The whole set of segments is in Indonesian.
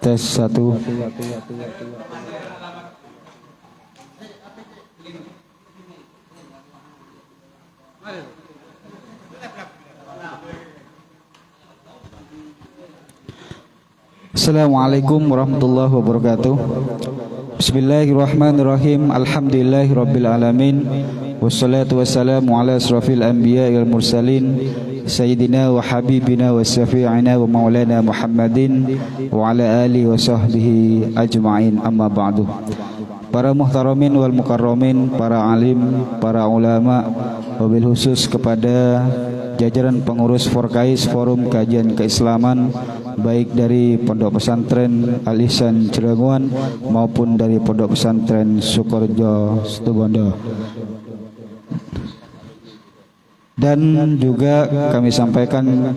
Tes satu. Assalamualaikum warahmatullahi wabarakatuh. Bismillahirrahmanirrahim. Alhamdulillahirabbil alamin. Wassalatu wassalamu ala asrafil anbiya'i wal mursalin sayyidina wa habibina wa syafi'ina wa maulana Muhammadin wa ala alihi wa sahbihi ajma'in, amma ba'du. Para muhtaramin wal mukarramin, para alim, para ulama, wabil khusus kepada jajaran pengurus Forkais Forum Kajian Keislaman, baik dari Pondok Pesantren Al Ihsan Cilegon maupun dari Pondok Pesantren Sukorejo Situbondo. Dan juga kami sampaikan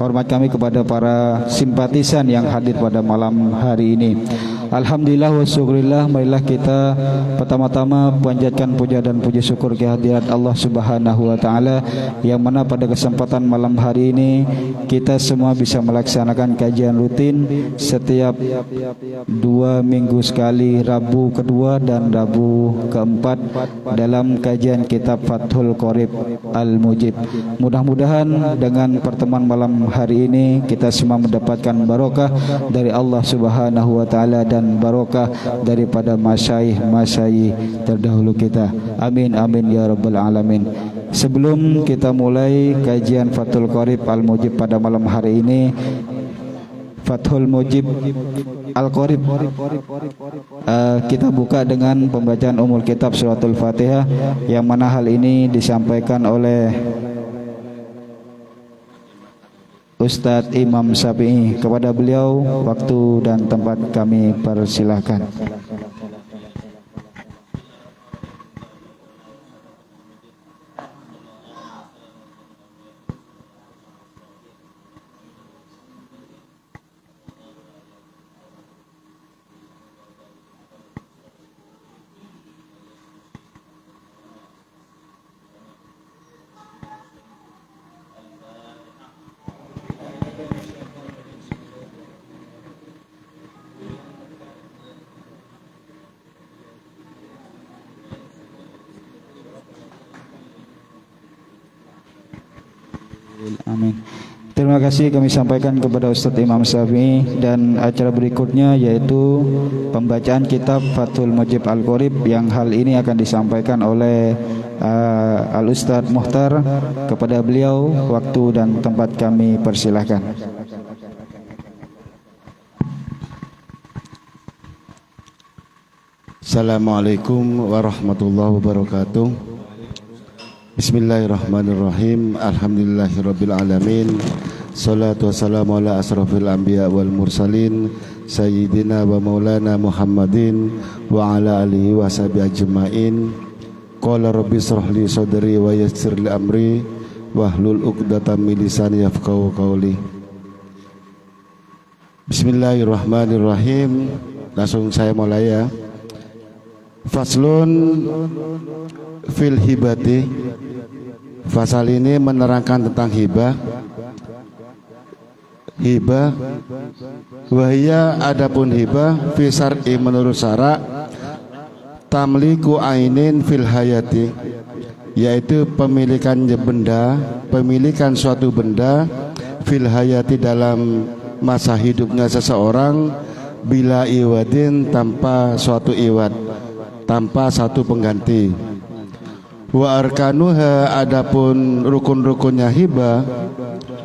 hormat kami kepada para simpatisan yang hadir pada malam hari ini. Alhamdulillah wa syukurillah, marilah kita pertama-tama panjatkan puja dan puji syukur kehadirat Allah Subhanahu wa taala yang mana pada kesempatan malam hari ini kita semua bisa melaksanakan kajian rutin setiap 2 minggu sekali, Rabu kedua dan Rabu keempat dalam kajian kitab Fathul Qorib Al-Mujib. Mudah-mudahan dengan pertemuan malam hari ini kita semua mendapatkan barokah dari Allah Subhanahu wa taala dan barokah daripada masyayikh terdahulu kita. Amin amin ya rabbal alamin. Sebelum kita mulai kajian Fathul Qorib Al-Mujib pada malam hari ini, Fathul Mujib Al-Qorib, kita buka dengan pembacaan umul kitab suratul Fatihah, yang mana hal ini disampaikan oleh Ustadz Imam Syafi'i. Kepada beliau waktu dan tempat kami persilahkan. Amin. Terima kasih kami sampaikan kepada Ustadz Imam Syafi'i, dan acara berikutnya yaitu pembacaan kitab Fathul Mujib Al-Qorib, yang hal ini akan disampaikan oleh Al-Ustadz Muhtar. Kepada beliau waktu dan tempat kami persilahkan. Assalamualaikum warahmatullahi wabarakatuh. Bismillahirrahmanirrahim. Alhamdulillahirabbil alamin. Salatu wassalamu ala asrafil anbiya wal mursalin sayyidina wa maulana Muhammadin wa ala alihi wa sahbihi ajmain. Qala rabbi shrah li sadri wa yassir li amri wahlul 'uqdatam min lisani yafqahu qawli. Bismillahirrahmanirrahim. Langsung saya mulai ya. Faslun fil hibati. Fasal ini menerangkan tentang hibah. Hibah wahia, adapun hibah fi syar'i menurut syarak, tamliku ainin fil hayati, yaitu pemilikan benda, pemilikan suatu benda fil hayati dalam masa hidupnya seseorang, bila iwadin, tanpa suatu iwad, tanpa satu pengganti. Wa arkanuha, adapun rukun-rukunnya hibah,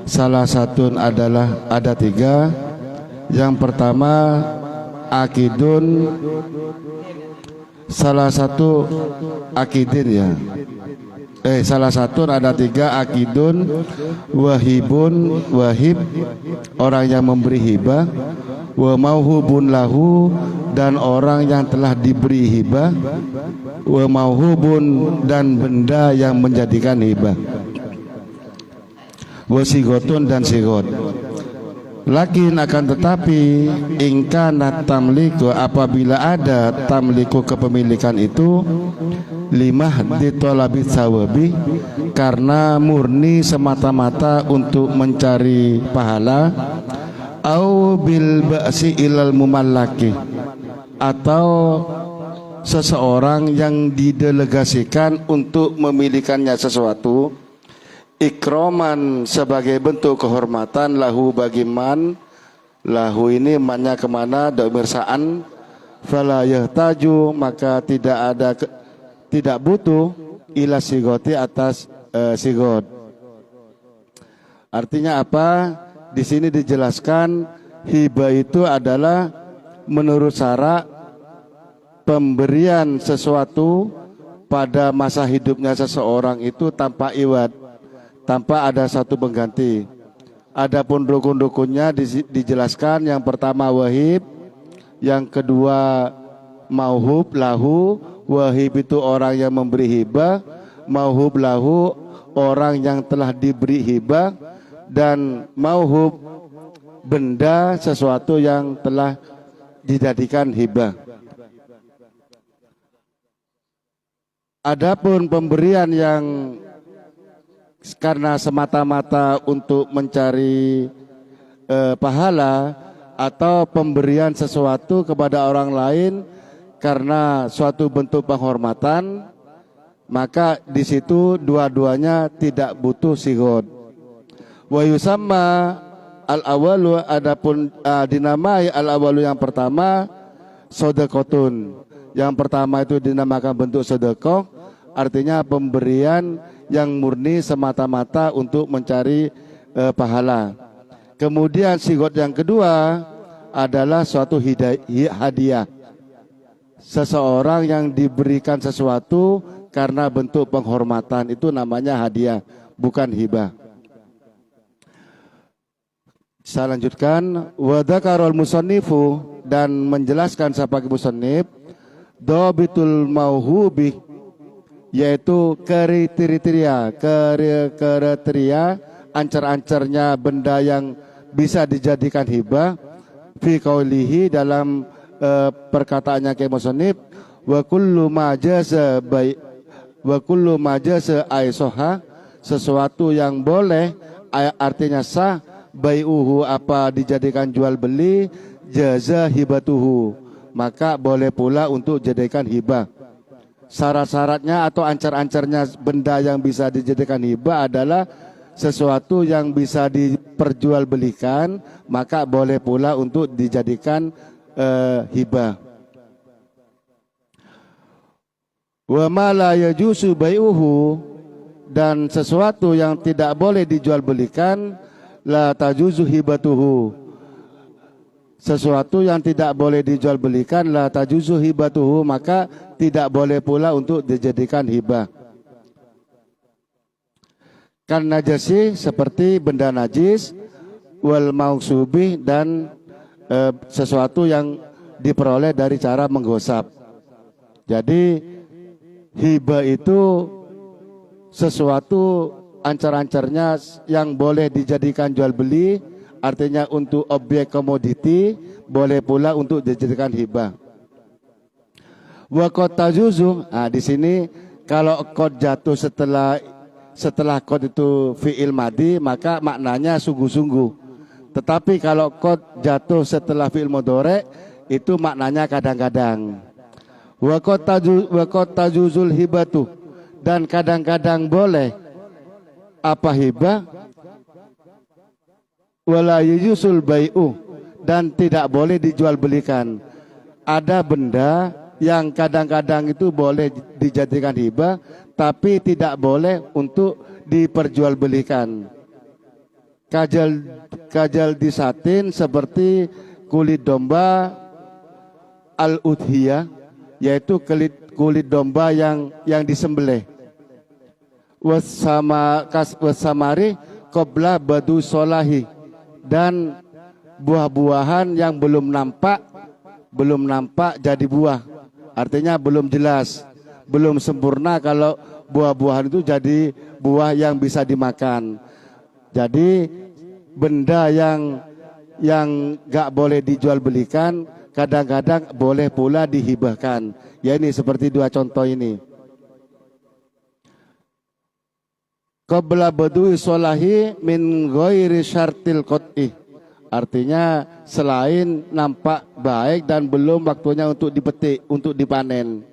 salah satu adalah ada 3. Yang pertama akidun, salah satu akidin ya. Salah satu ada 3, akidun, wahibun, wahib, orang yang memberi hibah, wa mauhubun lahu, dan orang yang telah diberi hibah, wa mauhubun, dan benda yang menjadikan hibah, wa sigotun, dan sigot. Lakin akan tetapi ingkana tamliku, apabila ada tamliku kepemilikan itu limah ditolabit sawabi, karena murni semata-mata untuk mencari pahala, au bil ba'si ilal mumallaki, atau seseorang yang didelegasikan untuk memilikannya sesuatu, ikroman sebagai bentuk kehormatan lahu bagi man, lahu ini mannya kemana, dhamir sa'an, fala yahtaju, maka tidak butuh ila sigoti atas sigot. Artinya apa? Di sini dijelaskan hibah itu adalah menurut syarak pemberian sesuatu pada masa hidupnya seseorang itu tanpa iwad, tanpa ada satu pengganti. Adapun rukun-rukunnya dijelaskan, yang pertama wahib, yang kedua mauhub lahu. Wahib itu orang yang memberi hibah, mauhub lahu orang yang telah diberi hibah, dan mauhub benda sesuatu yang telah dijadikan hibah. Adapun pemberian yang karena semata-mata untuk mencari pahala, atau pemberian sesuatu kepada orang lain karena suatu bentuk penghormatan, maka di situ dua-duanya tidak butuh sigot. Wa yusamma al-awalu, adapun dinamai al-awalu yang pertama sedekotun. Yang pertama itu dinamakan bentuk sedekah, artinya pemberian yang murni semata-mata untuk mencari pahala. Kemudian sigot yang kedua adalah suatu hadiah. Seseorang yang diberikan sesuatu karena bentuk penghormatan, itu namanya hadiah, bukan hibah. Saya lanjutkan, wa dzakarul musannifu, dan menjelaskan sebagai musannif, dhabitul mauhubi, yaitu kriteria ancar-ancarnya benda yang bisa dijadikan hibah, fi qaulihi, dalam perkataannya ke musannif, wa kullu ma jaza aisoha, sesuatu yang boleh artinya sah, bai'uhu apa dijadikan jual beli, jaza hibatuhu, maka boleh pula untuk jadikan hibah. Syarat-syaratnya atau ancar-ancarnya benda yang bisa dijadikan hibah adalah sesuatu yang bisa diperjualbelikan, maka boleh pula untuk dijadikan hibah. Wa ma la yajuzu bai'uhu, dan sesuatu yang tidak boleh dijual belikan, la tajuzu hibatuhu, sesuatu yang tidak boleh dijual belikan, la tajuzu hibatuhu, maka tidak boleh pula untuk dijadikan hibah. Kan najasi, seperti benda najis, wal mausubih, dan sesuatu yang diperoleh dari cara menggosap. Jadi hibah itu sesuatu ancar-ancarnya yang boleh dijadikan jual beli, artinya untuk objek komoditi, boleh pula untuk dijadikan hibah. Wa qad tajuzu, di sini kalau qad jatuh setelah qad itu fi'il madi, maka maknanya sungguh-sungguh. Tetapi kalau qad jatuh setelah fi'il mudhari, itu maknanya kadang-kadang. Wa qad tajuzul hibatu, dan kadang-kadang boleh apa hibah, wala yusul bai'u, dan tidak boleh dijual belikan. Ada benda yang kadang-kadang itu boleh dijadikan hibah, tapi tidak boleh untuk diperjualbelikan. Kajal disatin, seperti kulit domba al-udhiyah, yaitu kulit domba yang disembelih. Wasamari qabla badu solahi, dan buah-buahan yang belum nampak jadi buah, artinya belum jelas, belum sempurna kalau buah-buahan itu jadi buah yang bisa dimakan. Jadi benda yang yang gak boleh dijual belikan, kadang-kadang boleh pula dihibahkan. Ya ini seperti dua contoh ini. Qabla badui solahi min ghairi syartil qot'i. Artinya selain nampak baik dan belum waktunya untuk dipetik, untuk dipanen.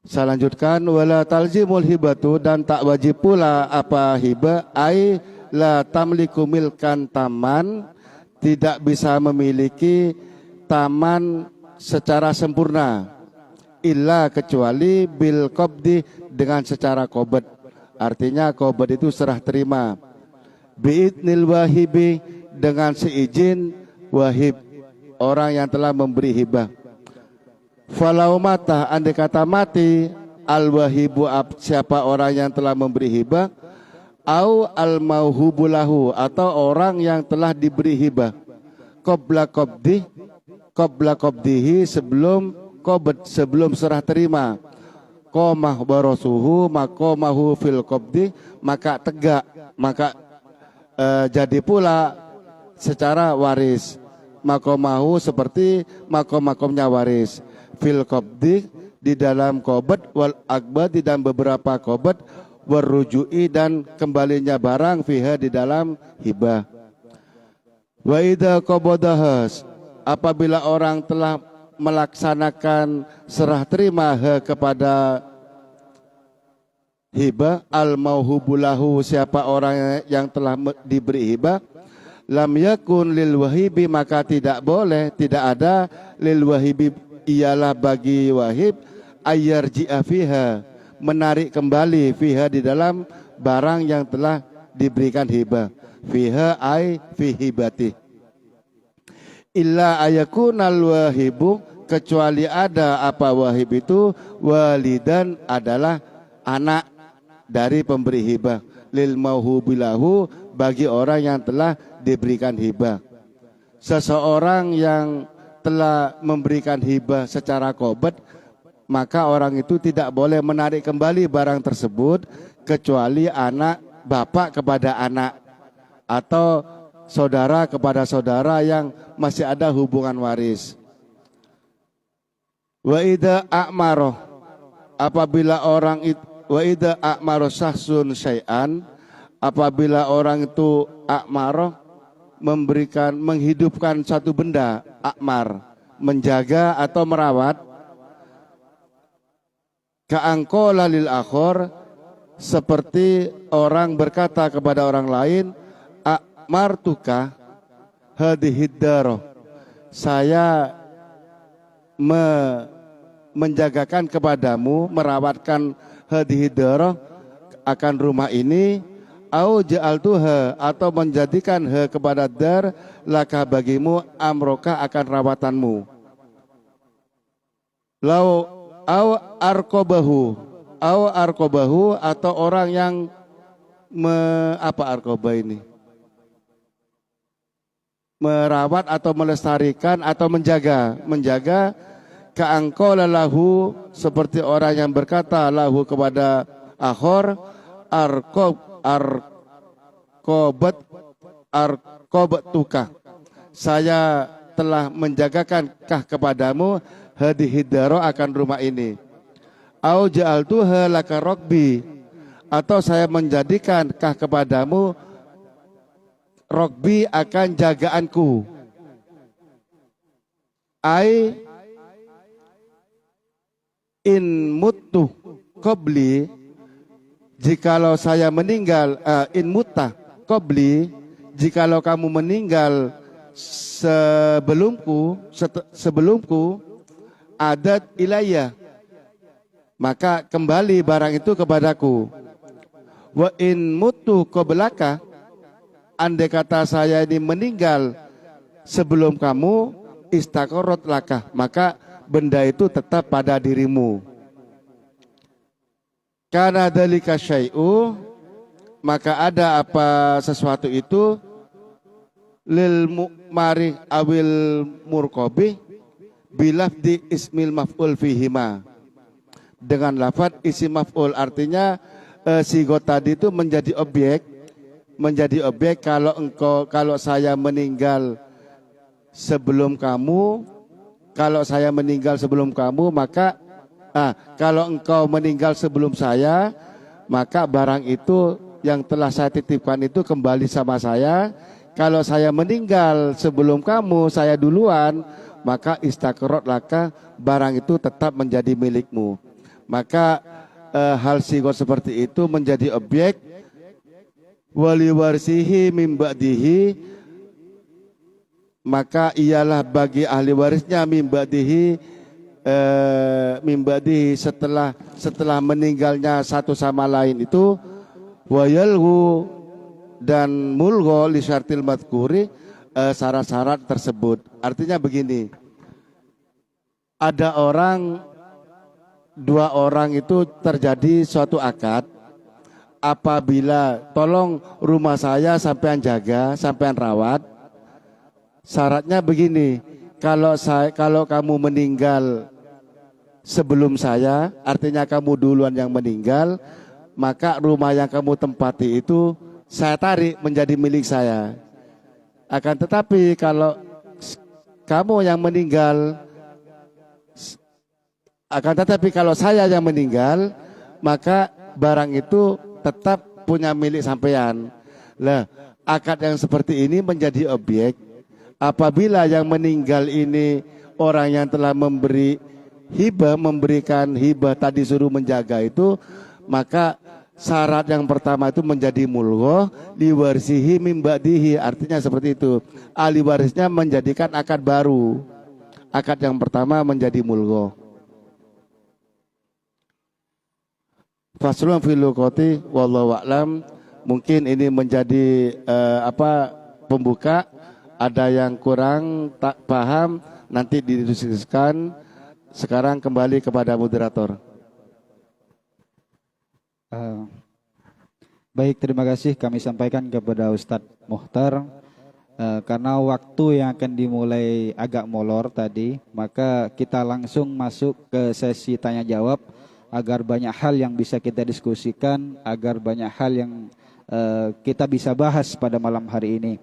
Saya lanjutkan, wala talzimul hibatu, dan tak wajib pula apa hibah, ai la tamliku milkan taman, tidak bisa memiliki taman secara sempurna, illa kecuali bil qabdi, dengan secara qobad. Artinya qobad itu serah terima. Bi'idnil wahibi, dengan seizin wahib, orang yang telah memberi hibah. Falau mata, andai kata mati, al wahibu, siapa orang yang telah memberi hibah, au al mauhubu lahu, atau orang yang telah diberi hibah, qabla qabdihi, sebelum qobad, sebelum serah terima, qomah barasuhu maqomahu fil qabdi, maka tegak, maka jadi pula secara waris, makomahu seperti makom-makomnya waris, fil qabdi, di dalam qobad, wal akbad, dan beberapa qobad, warruju'i, dan kembalinya barang, fiha, di dalam hibah. Wa idza qabadahas, apabila orang telah melaksanakan serah terima kepada hibah, al mauhubulahu, siapa orang yang telah diberi hibah, lam yakun lil wahibi, maka tidak boleh, tidak ada lil wahibi, ialah bagi wahib, ayyarji'a fiha, menarik kembali, fiha, di dalam barang yang telah diberikan hibah, fiha ay fi hibati, illa ayakunal wahibu, kecuali ada apa wahib itu, walidan, adalah anak dari pemberi hibah, lil mauhubilahu, bagi orang yang telah diberikan hibah. Seseorang yang telah memberikan hibah secara qobad, maka orang itu tidak boleh menarik kembali barang tersebut, kecuali anak bapak kepada anak, atau saudara kepada saudara yang masih ada hubungan waris. Wa idza a'maroh, apabila orang itu, wa idza a'maroh sahsun syai'an, apabila orang itu a'maroh, memberikan, menghidupkan satu benda, akmar, menjaga atau merawat, ka'angkola lil akhor, seperti orang berkata kepada orang lain, akmartuka hadihid daroh, saya menjagakan kepadamu, merawatkan hadihid daroh, akan rumah ini, au ja'altuha, atau menjadikan kepada dar, laka, bagimu, amroka, akan rawatanmu. Lau au arkobahu, atau orang yang apa arkoba ini, merawat atau melestarikan atau menjaga ka'angko lalahu, seperti orang yang berkata lahu kepada akhor, arkobat tuka, saya telah menjagakan kah kepadamu hadihidaro, akan rumah ini. Au ja'altuha laka rokbi, atau saya menjadikan kah kepadamu rokbi, akan jagaanku. Ai in mutu qabli, jikalau saya meninggal, in mutta qabli, jikalau kamu meninggal sebelumku, adat ilayya, maka kembali barang itu kepadaku. Wa in mutu qablaka, andai kata saya ini meninggal sebelum kamu, istaqarrat laka, maka benda itu tetap pada dirimu. Karena dalika syai'u, maka ada apa sesuatu itu, lil mu'mari awil murkobi, bilafdi ismil maf'ul fihima, dengan lafad isim maf'ul, artinya sigot tadi itu menjadi objek menjadi objek kalau saya meninggal sebelum kamu, kalau saya meninggal sebelum kamu, maka kalau engkau meninggal sebelum saya, maka barang itu yang telah saya titipkan itu kembali sama saya. Kalau saya meninggal sebelum kamu, saya duluan, maka istaqrot laka, barang itu tetap menjadi milikmu. Maka hal sigot seperti itu menjadi objek wali warisihi mim ba'dihi, maka ialah bagi ahli warisnya mim ba'dihi, setelah meninggalnya satu sama lain itu, wayalhu dan mulgho li syartil madhkuri, syarat-syarat tersebut. Artinya begini, ada dua orang itu terjadi suatu akad, apabila tolong rumah saya sampean jaga, sampean rawat. Syaratnya begini, kalau kamu meninggal sebelum saya, artinya kamu duluan yang meninggal, maka rumah yang kamu tempati itu saya tarik menjadi milik saya. Akan tetapi kalau kamu yang meninggal, kalau saya yang meninggal, maka barang itu tetap punya milik sampean. Lah, akad yang seperti ini menjadi objek apabila yang meninggal ini orang yang telah memberikan hibah tadi suruh menjaga itu, maka syarat yang pertama itu menjadi mulgho liwarisihi mim ba'dihi. Artinya seperti itu, ahli warisnya menjadikan akad baru. Akad yang pertama menjadi mulgho. Faslun fil luqati wallahu a'lam. Mungkin ini menjadi pembuka. Ada yang kurang tak paham nanti didiskusikan. Sekarang kembali kepada moderator. Baik, terima kasih kami sampaikan kepada Ustadz Muhtar. Karena waktu yang akan dimulai agak molor tadi, maka kita langsung masuk ke sesi tanya jawab agar banyak hal yang bisa kita diskusikan, agar banyak hal yang kita bisa bahas pada malam hari ini.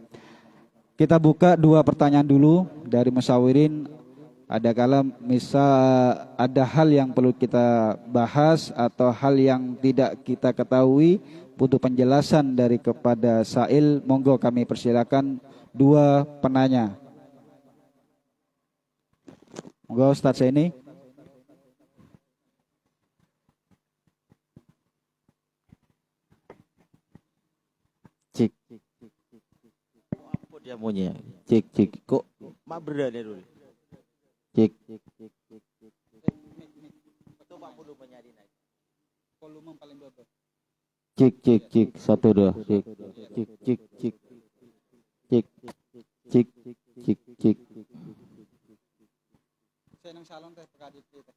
Kita buka dua pertanyaan dulu dari musyawirin. Ada kala misal ada hal yang perlu kita bahas atau hal yang tidak kita ketahui, butuh penjelasan dari kepada Sail, monggo kami persilakan dua penanya. Monggo Ustaz Saini. Cik. Apa dia maunya? Cik. Kok mak berada dulu? Cik. Cik. 1 2. Cik. Saya nang salon teh kadit kita.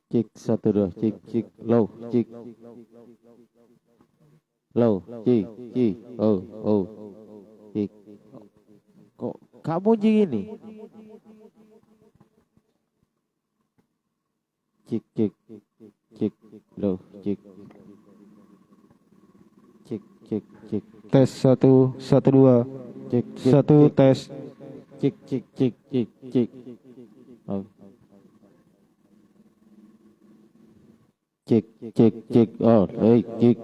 Cik 1 2. Cik. Low. Cik. Oh. Cik. Kok kamu gini? Cik. Low. Cik. Tes 1 2. Cik. 1 tes. Cik. Oh. Cik. Oh, cik.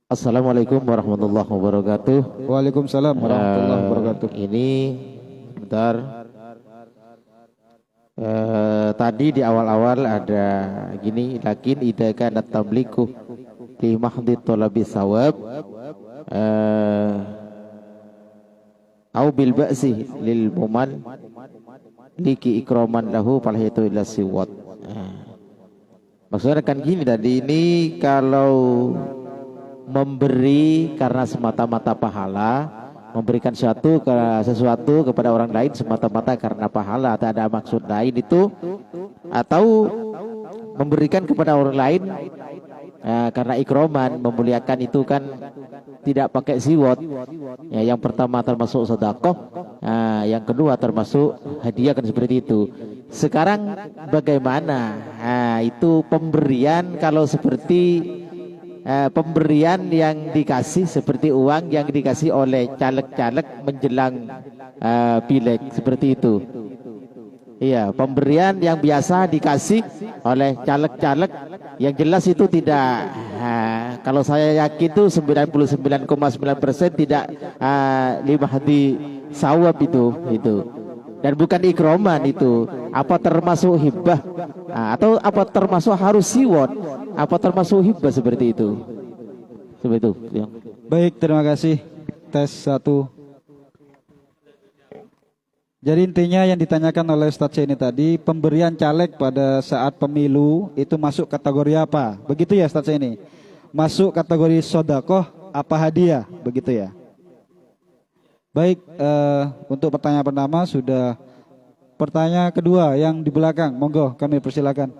Assalamualaikum warahmatullahi wabarakatuh. Waalaikumsalam warahmatullahi wabarakatuh. Ini bentar. Tadi di awal-awal ada gini, lakin idza kana tabliku fi mahdhi talabi sawab au bil ba'si lil muman liki ikraman lahu falhitu ila siwat. Maksudnya kan gini tadi, ini kalau memberi karena semata-mata pahala, memberikan sesuatu kepada orang lain semata-mata karena pahala, tak ada maksud lain itu, atau memberikan kepada orang lain karena ikroman, memuliakan, itu kan tidak pakai siwot. Ya, yang pertama termasuk sedekah, yang kedua termasuk hadiah, kan seperti itu. Sekarang bagaimana Nah, itu pemberian kalau seperti pemberian yang dikasih seperti uang yang dikasih oleh caleg-caleg menjelang pileg seperti itu. Iya, pemberian yang biasa dikasih oleh caleg-caleg yang jelas itu tidak. Kalau saya yakin itu 99,9% tidak lima hati sawab itu. Dan bukan ikroman itu. Apa termasuk hibah? Atau apa termasuk harus siwon? Apa termasuk hibah seperti itu? Seperti itu. Ya. Baik, terima kasih. Tes 1. Jadi intinya yang ditanyakan oleh Ustadz ini tadi, pemberian caleg pada saat pemilu itu masuk kategori apa? Begitu ya Ustadz ini? Masuk kategori sodakoh apa hadiah? Begitu ya? Baik, untuk pertanyaan pertama sudah. Pertanyaan kedua yang di belakang, monggo kami persilakan.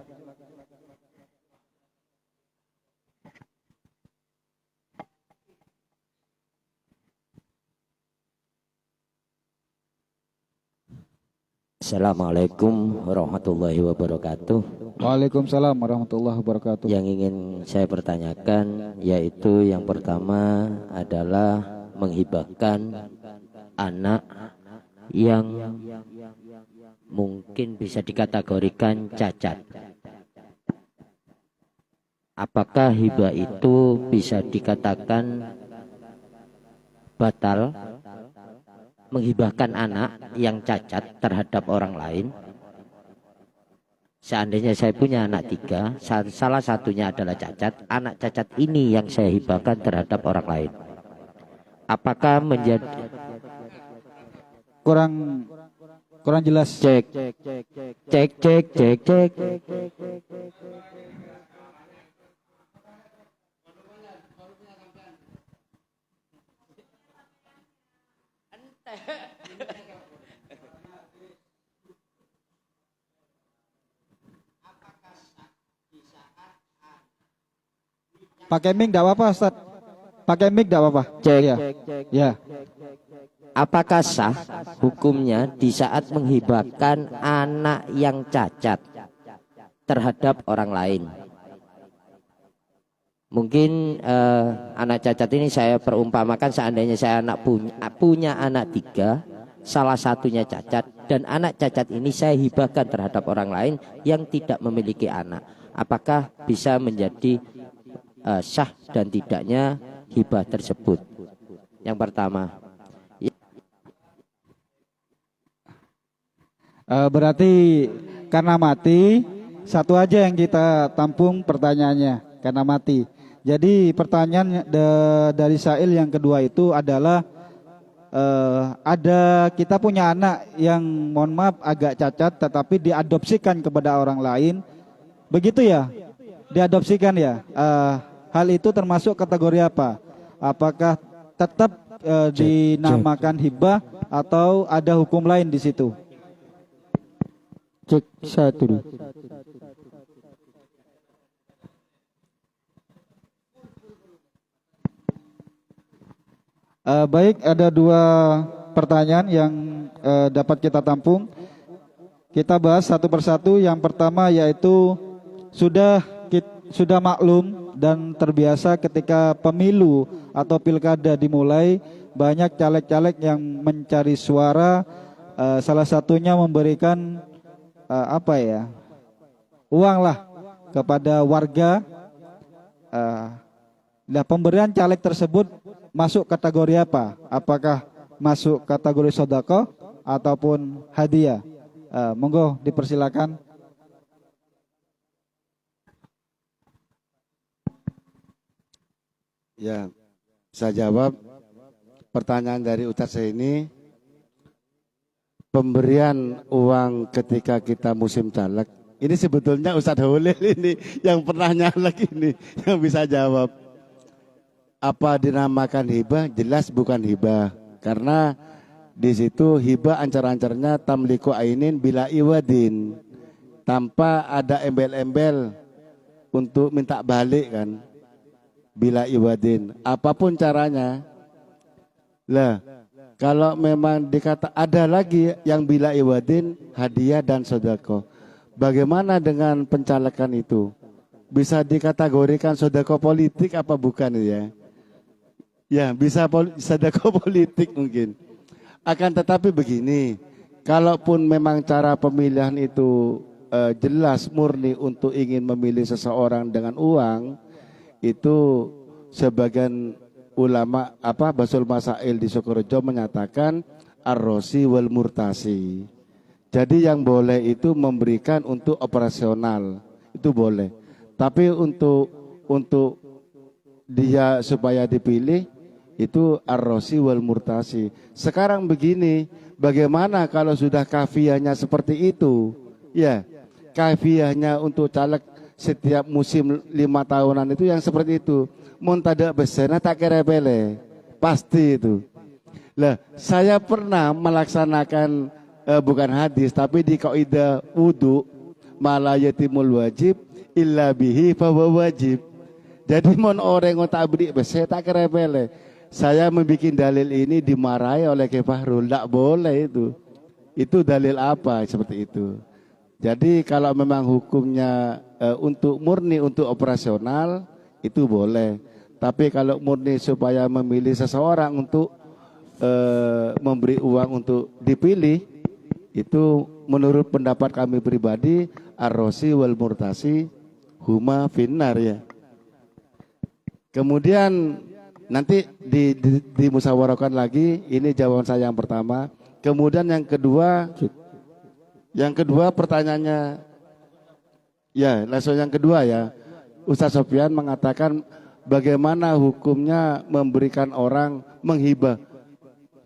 Assalamualaikum warahmatullahi wabarakatuh. Waalaikumsalam warahmatullahi wabarakatuh. Yang ingin saya pertanyakan yaitu yang pertama adalah menghibahkan anak yang mungkin bisa dikategorikan cacat. Apakah hibah itu bisa dikatakan batal? Menghibahkan anak yang cacat terhadap orang lain. Seandainya saya punya anak 3, salah satunya adalah cacat, anak cacat ini yang saya hibahkan terhadap orang lain. Apakah menjadi kurang jelas? cek. Pakai mic enggak apa-apa, Ustaz. Pakai mic enggak apa-apa. Cek. Ya. Ya. Apakah sah hukumnya di saat menghibahkan anak yang cacat terhadap orang lain? Mungkin anak cacat ini saya perumpamakan seandainya saya punya anak 3, salah satunya cacat, dan anak cacat ini saya hibahkan terhadap orang lain yang tidak memiliki anak. Apakah bisa menjadi sah dan tidaknya hibah tersebut? Yang pertama. Berarti karena mati, satu aja yang kita tampung pertanyaannya, karena mati. Jadi pertanyaan dari Sail yang kedua itu adalah ada kita punya anak yang mohon maaf agak cacat tetapi diadopsikan kepada orang lain. Begitu ya? Diadopsikan ya. Hal itu termasuk kategori apa? Apakah tetap dinamakan hibah atau ada hukum lain di situ? Cek 1. Baik, ada 2 pertanyaan yang dapat kita tampung. Kita bahas satu persatu. Yang pertama yaitu sudah maklum dan terbiasa ketika pemilu atau pilkada dimulai, banyak caleg-caleg yang mencari suara, salah satunya memberikan uang lah kepada warga. Nah, pemberian caleg tersebut masuk kategori apa? Apakah masuk kategori sodako ataupun hadiah? Monggo dipersilakan. Ya, saya jawab pertanyaan dari Ustadz ini. Pemberian uang ketika kita musim caleg, ini sebetulnya Ustadz Holil ini yang pernah nyalek ini yang bisa jawab. Apa dinamakan hibah? Jelas bukan hibah, karena di situ hibah ancar-ancarnya tamliku ainin bila iwadin, tanpa ada embel-embel untuk minta balik kan. Bila iwadin, apapun caranya. Lah, kalau memang dikata ada lagi yang bila iwadin, hadiah dan sedekah. bagaimana dengan pencalekan itu? Bisa dikategorikan sedekah politik apa bukan ya? Ya, bisa sedekah politik mungkin. Akan tetapi begini, kalaupun memang cara pemilihan itu jelas murni untuk ingin memilih seseorang dengan uang, itu sebagian ulama Basul Masail di Sukorejo menyatakan ar-rosi wal murtasi. Jadi yang boleh itu memberikan untuk operasional, itu boleh. Tapi untuk dia supaya dipilih itu ar-rosi wal murtasi. Sekarang begini, bagaimana kalau sudah kafiahnya seperti itu? Ya, kafiahnya untuk caleg setiap musim 5 tahunan itu yang seperti itu. Montada besena tak kira bele, pasti itu. Lah, saya pernah melaksanakan bukan hadis tapi di kaidah wudu mala yatimul wajib illa bihi fahuwa wajib. Jadi mon orang yang tak beri besena tak kira bele. Saya membuat dalil ini dimarahi oleh Ki Fahrul, tidak boleh itu. Itu dalil apa seperti itu? Jadi kalau memang hukumnya untuk murni untuk operasional itu boleh. Tapi kalau murni supaya memilih seseorang untuk memberi uang untuk dipilih, itu menurut pendapat kami pribadi ar-rosi wal murtasi huma finnar ya. Kemudian nanti dimusyawarahkan lagi. Ini jawaban saya yang pertama. Kemudian yang kedua pertanyaannya, ya langsung yang kedua ya. Ustaz Sofyan mengatakan bagaimana hukumnya memberikan orang menghibah.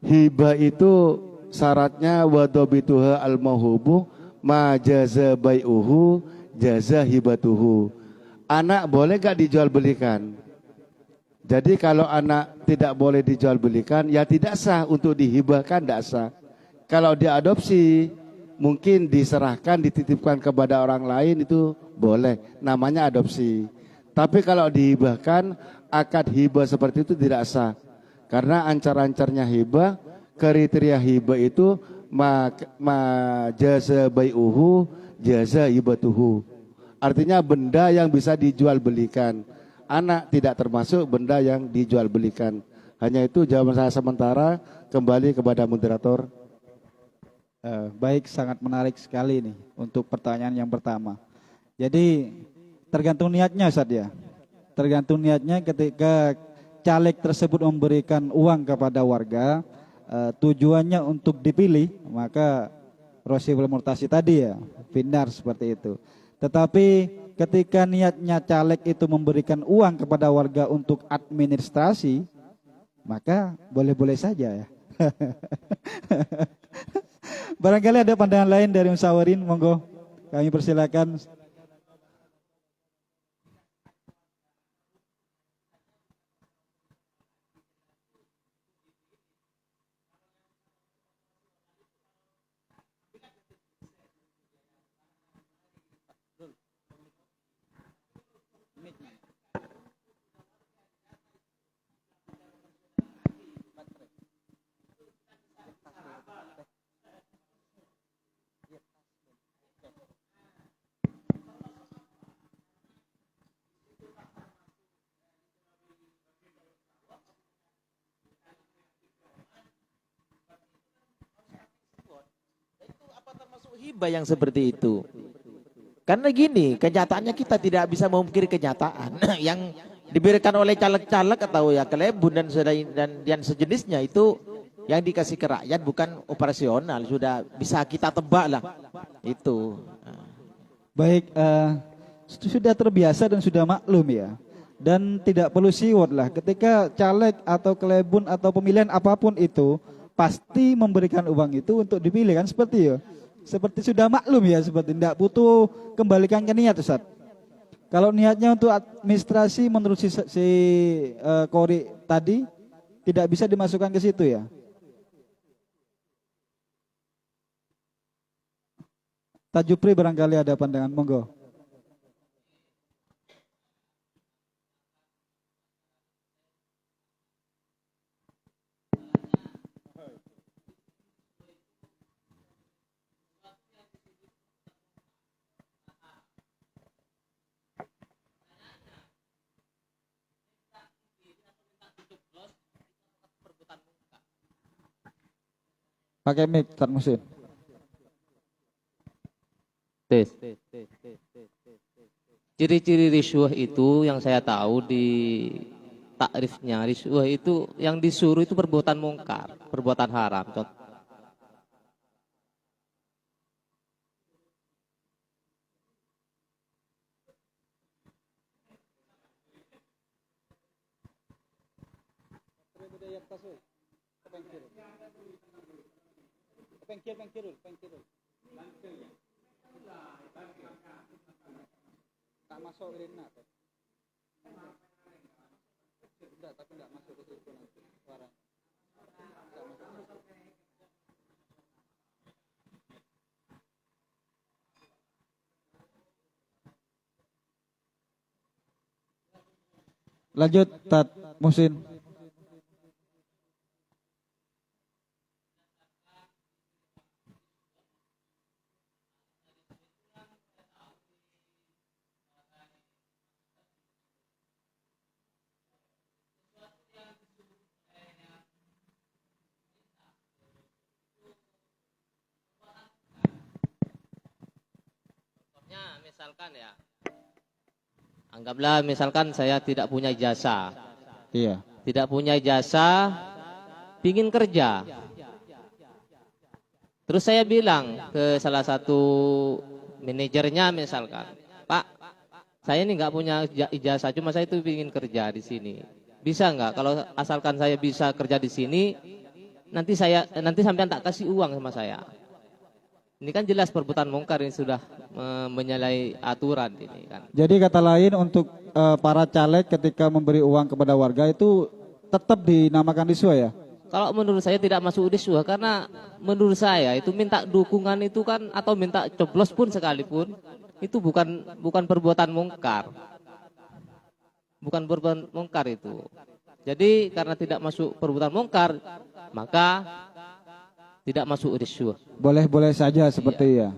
Hibah itu syaratnya wadobituha al-mauhubu ma jaza bai'uhu jaza hibatuhu. Anak boleh gak dijual belikan? Jadi kalau anak tidak boleh dijual belikan, ya tidak sah untuk dihibahkan, tidak sah. Kalau diadopsi, mungkin diserahkan, dititipkan kepada orang lain itu boleh, namanya adopsi. Tapi kalau dihibahkan, akad hibah seperti itu tidak sah. Karena ancar-ancarnya hibah, kriteria hibah itu ma jaza bai'uhu jaza hibatuhu. Artinya benda yang bisa dijual belikan. Anak tidak termasuk benda yang dijual belikan. Hanya itu jawaban saya sementara. Kembali kepada moderator. Baik, sangat menarik sekali nih untuk pertanyaan yang pertama. Jadi tergantung niatnya Ustaz ya. Tergantung niatnya ketika caleg tersebut memberikan uang kepada warga, tujuannya untuk dipilih, maka rosi wal murtasi tadi ya, benar seperti itu. Tetapi ketika niatnya caleg itu memberikan uang kepada warga untuk administrasi, maka boleh-boleh saja ya. Barangkali ada pandangan lain dari musyawarin, monggo kami persilakan. Hibah yang seperti itu. Karena gini, kenyataannya kita tidak bisa memungkiri kenyataan yang diberikan oleh caleg-caleg atau ya kelebun dan sejenisnya itu yang dikasih ke rakyat bukan operasional, sudah bisa kita tebak lah itu. Baik, sudah terbiasa dan sudah maklum ya. Dan tidak perlu siwot lah ketika caleg atau kelebun atau pemilihan apapun itu pasti memberikan uang itu untuk dipilih kan seperti ya. Seperti sudah maklum ya, seperti tidak butuh kembalikan ke niat Ustaz. Kalau niatnya untuk administrasi menurut si Kori tadi tidak bisa dimasukkan ke situ ya. Tajupri barangkali ada pandangan, monggo. Pakai mic Ustaz Musin. Tes. Ciri-ciri riswah itu yang saya tahu di takrifnya, riswah itu yang disuruh itu perbuatan mungkar, perbuatan haram. Lanjut Ustaz Musin. Misalkan ya, anggaplah misalkan saya tidak punya ijazah, Iya. tidak punya ijazah, pingin kerja. Terus saya bilang ke salah satu manajernya misalkan, Pak, saya ini nggak punya ijazah, cuma saya itu pingin kerja di sini. Bisa nggak? Kalau asalkan saya bisa kerja di sini, nanti sampean tak kasih uang sama saya. Ini kan jelas perbuatan mungkar, ini sudah menyalahi aturan ini kan. Jadi kata lain untuk para caleg ketika memberi uang kepada warga itu tetap dinamakan riswah ya? Kalau menurut saya tidak masuk riswah, karena menurut saya itu minta dukungan itu kan, atau minta coblos pun sekalipun itu bukan perbuatan mungkar. Bukan perbuatan mungkar itu. Jadi karena tidak masuk perbuatan mungkar, maka tidak masuk riswah. Boleh-boleh saja seperti ya.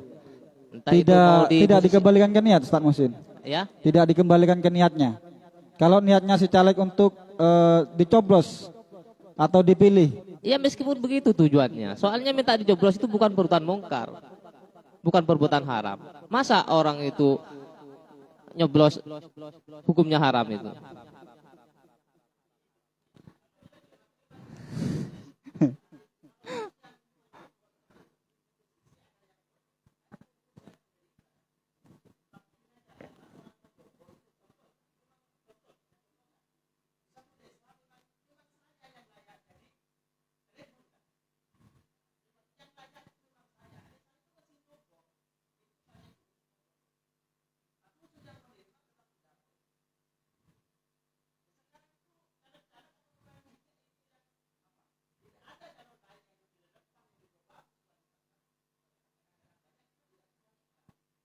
Entah itu mau Tidak dikembalikan ke niat Ustaz Musin. Ya. Tidak dikembalikan ke niatnya. Kalau niatnya si caleg untuk dicoblos atau dipilih. Ya meskipun begitu tujuannya. Soalnya minta dicoblos itu bukan perbuatan mungkar. Bukan perbuatan haram. Masa orang itu nyoblos hukumnya haram itu?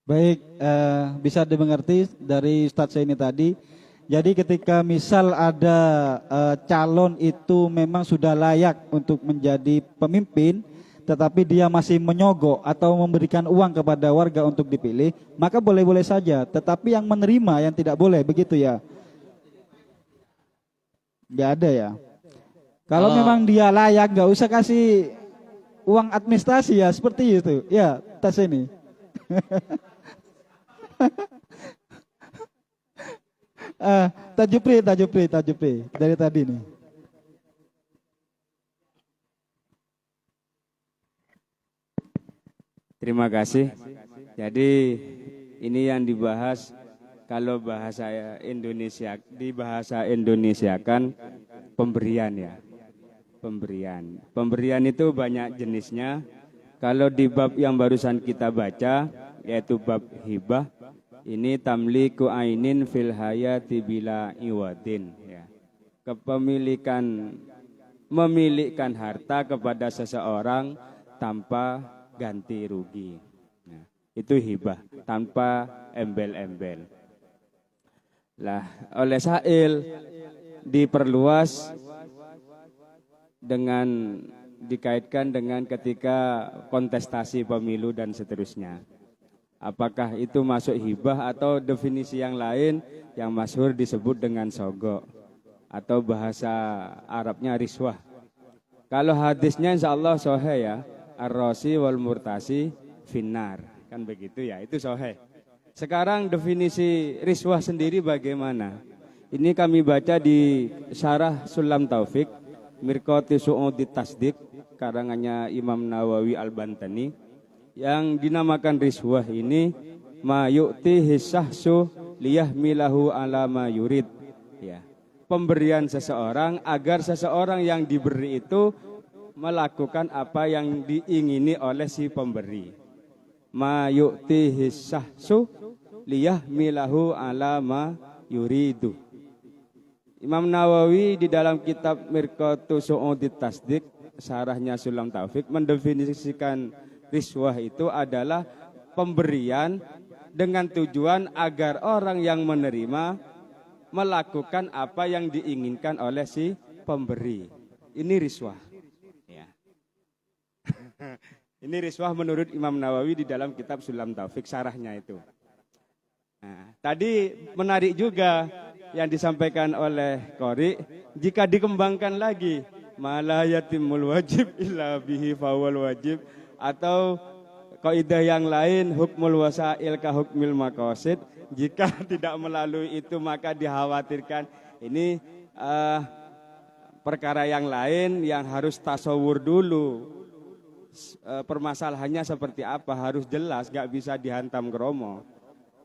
Baik, bisa dimengerti dari Ustadz saya ini tadi. Jadi ketika misal ada calon itu memang sudah layak untuk menjadi pemimpin, tetapi dia masih menyogok atau memberikan uang kepada warga untuk dipilih, maka boleh-boleh saja. Tetapi yang menerima yang tidak boleh, begitu ya? Nggak ada ya? Kalau memang dia layak, nggak usah kasih uang administrasi ya, seperti itu. Ya, tas ini. Tajupri dari tadi nih. Terima kasih. Jadi ini yang dibahas kalau bahasa Indonesia, di bahasa Indonesia kan pemberian ya. Pemberian itu banyak jenisnya. Kalau di bab yang barusan kita baca, yaitu bab hibah, ini tamliku ainin fil hayati bila iwadin ya. Memilikan harta kepada seseorang tanpa ganti rugi. Nah, itu hibah tanpa embel-embel. Lah, oleh Sa'il diperluas dengan dikaitkan dengan ketika kontestasi pemilu dan seterusnya. Apakah itu masuk hibah atau definisi yang lain yang masyhur disebut dengan sogok atau bahasa Arabnya riswah. Kalau hadisnya insya Allah sahih ya, ar-rasi wal murtasi finnar. Kan begitu ya, itu sahih. Sekarang definisi riswah sendiri bagaimana? Ini kami baca di Syarah Sulam Taufik, Mirqati Su'udi Tasdik, karangannya Imam Nawawi Al-Bantani, yang dinamakan riswah ini ma yu'tihi syahsu liyahmilahu ala ma yurid. Ya. Pemberian seseorang agar seseorang yang diberi itu melakukan apa yang diingini oleh si pemberi. Ma yu'tihi syahsu liyahmilahu ala ma yuridu. Imam Nawawi di dalam kitab Mirqatu Su'udit Tasdik, syarahnya Sulam Taufik, mendefinisikan riswah itu adalah pemberian dengan tujuan agar orang yang menerima melakukan apa yang diinginkan oleh si pemberi. Ini riswah. Ya. Ini riswah menurut Imam Nawawi di dalam kitab Sulam Taufik, syarahnya itu. Nah, tadi menarik juga yang disampaikan oleh Qori, jika dikembangkan lagi mala yatimul wajib illa bihi fawal wajib, atau kaidah yang lain hukmul wasail ka hukmil maqasid, jika tidak melalui itu maka dikhawatirkan ini perkara yang lain yang harus tasawur dulu, permasalahannya seperti apa harus jelas, gak bisa dihantam kromo.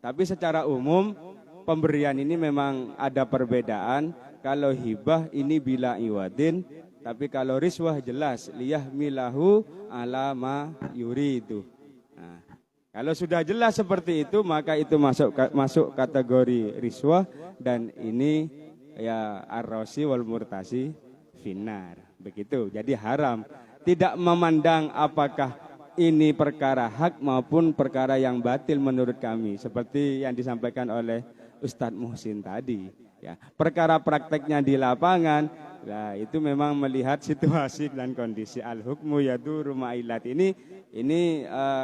Tapi secara umum pemberian ini memang ada perbedaan. Kalau hibah ini bila iwadin, tapi kalau riswah jelas liyahmilahu ala ma yuridu. Nah, kalau sudah jelas seperti itu maka itu masuk kategori riswah, dan ini ya ar-rasi wal murtasi finnar. Begitu. Jadi haram. Tidak memandang apakah ini perkara hak maupun perkara yang batil menurut kami, seperti yang disampaikan oleh Ustadz Muhsin tadi. Ya, perkara prakteknya di lapangan, nah itu memang melihat situasi dan kondisi. Al-hukmu yaduru ma'ilat ini